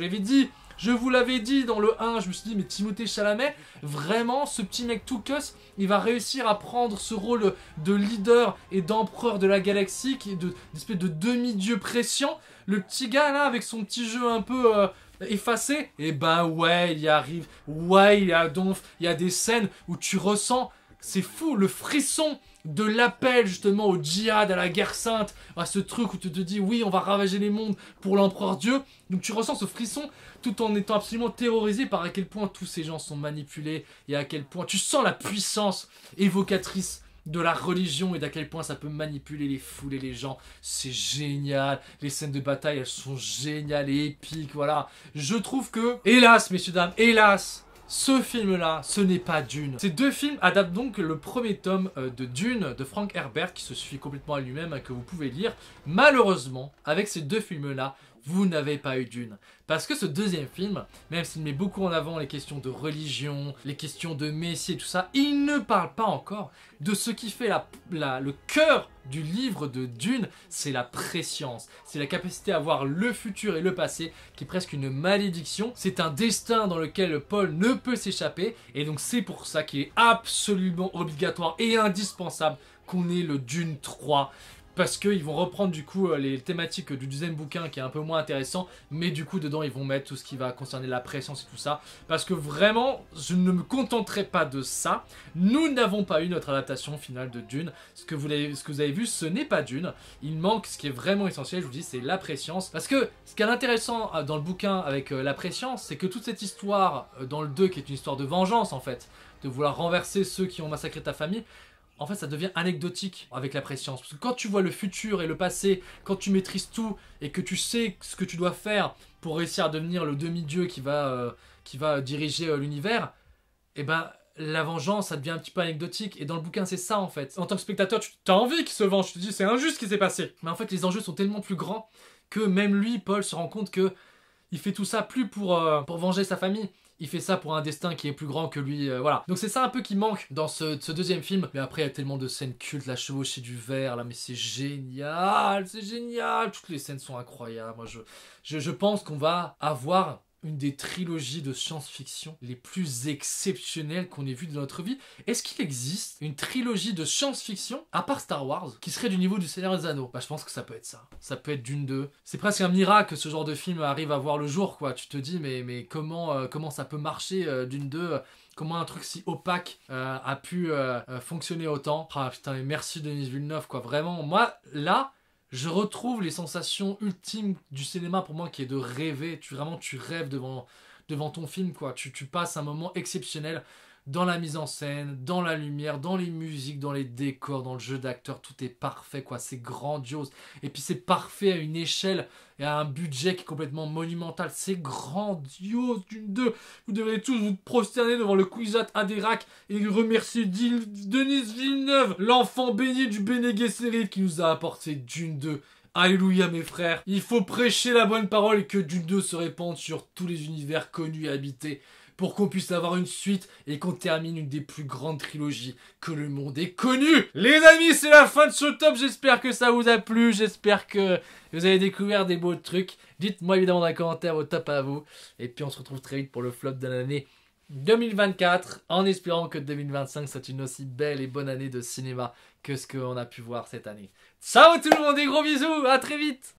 vous l'avais dit dans le 1, je me suis dit mais Timothée Chalamet, vraiment ce petit mec tout cuss, il va réussir à prendre ce rôle de leader et d'empereur de la galaxie, qui est une espèce de demi-dieu prescient. Le petit gars là avec son petit jeu un peu... effacé, et ben ouais, il y arrive, ouais, il y a donf, il y a des scènes où tu ressens, c'est fou, le frisson de l'appel justement au djihad, à la guerre sainte, à ce truc où tu te dis oui, on va ravager les mondes pour l'empereur Dieu. Donc tu ressens ce frisson tout en étant absolument terrorisé par à quel point tous ces gens sont manipulés et à quel point tu sens la puissance évocatrice de la religion et d'à quel point ça peut manipuler les foules et les gens. C'est génial. Les scènes de bataille, elles sont géniales et épiques, voilà. Je trouve que, hélas, messieurs, dames, hélas, ce film-là, ce n'est pas Dune. Ces 2 films adaptent donc le premier tome de Dune de Frank Herbert, qui se suffit complètement à lui-même, que vous pouvez lire. Malheureusement, avec ces 2 films-là, vous n'avez pas eu Dune. Parce que ce deuxième film, même s'il met beaucoup en avant les questions de religion, les questions de Messie et tout ça, il ne parle pas encore de ce qui fait le cœur du livre de Dune, c'est la préscience. C'est la capacité à voir le futur et le passé, qui est presque une malédiction. C'est un destin dans lequel Paul ne peut s'échapper, et donc c'est pour ça qu'il est absolument obligatoire et indispensable qu'on ait le Dune 3. Parce qu'ils vont reprendre du coup les thématiques du deuxième bouquin qui est un peu moins intéressant, mais du coup dedans ils vont mettre tout ce qui va concerner la préscience et tout ça. Parce que vraiment, je ne me contenterai pas de ça. Nous n'avons pas eu notre adaptation finale de Dune. Ce que vous avez vu, ce n'est pas Dune. Il manque ce qui est vraiment essentiel, je vous dis, c'est la préscience. Parce que ce qui est intéressant dans le bouquin avec la préscience, c'est que toute cette histoire dans le 2 qui est une histoire de vengeance en fait, de vouloir renverser ceux qui ont massacré ta famille, en fait ça devient anecdotique avec la préscience. Parce que quand tu vois le futur et le passé, quand tu maîtrises tout et que tu sais ce que tu dois faire pour réussir à devenir le demi-dieu qui va diriger l'univers, et ben la vengeance ça devient un petit peu anecdotique. Et dans le bouquin c'est ça en fait. En tant que spectateur tu as envie qu'il se venge, tu te dis c'est injuste ce qui s'est passé. Mais en fait les enjeux sont tellement plus grands que même lui, Paul, se rend compte que il fait tout ça plus pour venger sa famille. Il fait ça pour un destin qui est plus grand que lui, voilà. Donc c'est ça un peu qui manque dans ce deuxième film. Mais après, il y a tellement de scènes cultes, la chevauchée du verre, là, mais c'est génial, c'est génial. Toutes les scènes sont incroyables. Moi, je pense qu'on va avoir une des trilogies de science-fiction les plus exceptionnelles qu'on ait vues de notre vie. Est-ce qu'il existe une trilogie de science-fiction, à part Star Wars, qui serait du niveau du Seigneur des Anneaux? Bah, je pense que ça peut être ça. Ça peut être Dune 2. C'est presque un miracle que ce genre de film arrive à voir le jour, quoi. Tu te dis, mais comment ça peut marcher, Dune 2 comment un truc si opaque a pu fonctionner autant. Ah putain, mais merci Denis Villeneuve, quoi. Vraiment, moi, là... je retrouve les sensations ultimes du cinéma pour moi qui est de rêver. Tu rêves devant ton film, quoi. Tu passes un moment exceptionnel dans la mise en scène, dans la lumière, dans les musiques, dans les décors, dans le jeu d'acteur. Tout est parfait, quoi. C'est grandiose. Et puis c'est parfait à une échelle et à un budget qui est complètement monumental. C'est grandiose, Dune 2. Vous devez tous vous prosterner devant le Kwisatz Haderach et remercier Denis Villeneuve, l'enfant béni du Bene Gesserit qui nous a apporté Dune 2. Alléluia mes frères. Il faut prêcher la bonne parole et que Dune 2 se répande sur tous les univers connus et habités pour qu'on puisse avoir une suite et qu'on termine une des plus grandes trilogies que le monde ait connues. Les amis, c'est la fin de ce top. J'espère que ça vous a plu. J'espère que vous avez découvert des beaux trucs. Dites-moi évidemment dans les commentaires vos tops à vous. Et puis on se retrouve très vite pour le flop de l'année 2024, en espérant que 2025 soit une aussi belle et bonne année de cinéma que ce qu'on a pu voir cette année. Ciao tout le monde, des gros bisous, à très vite.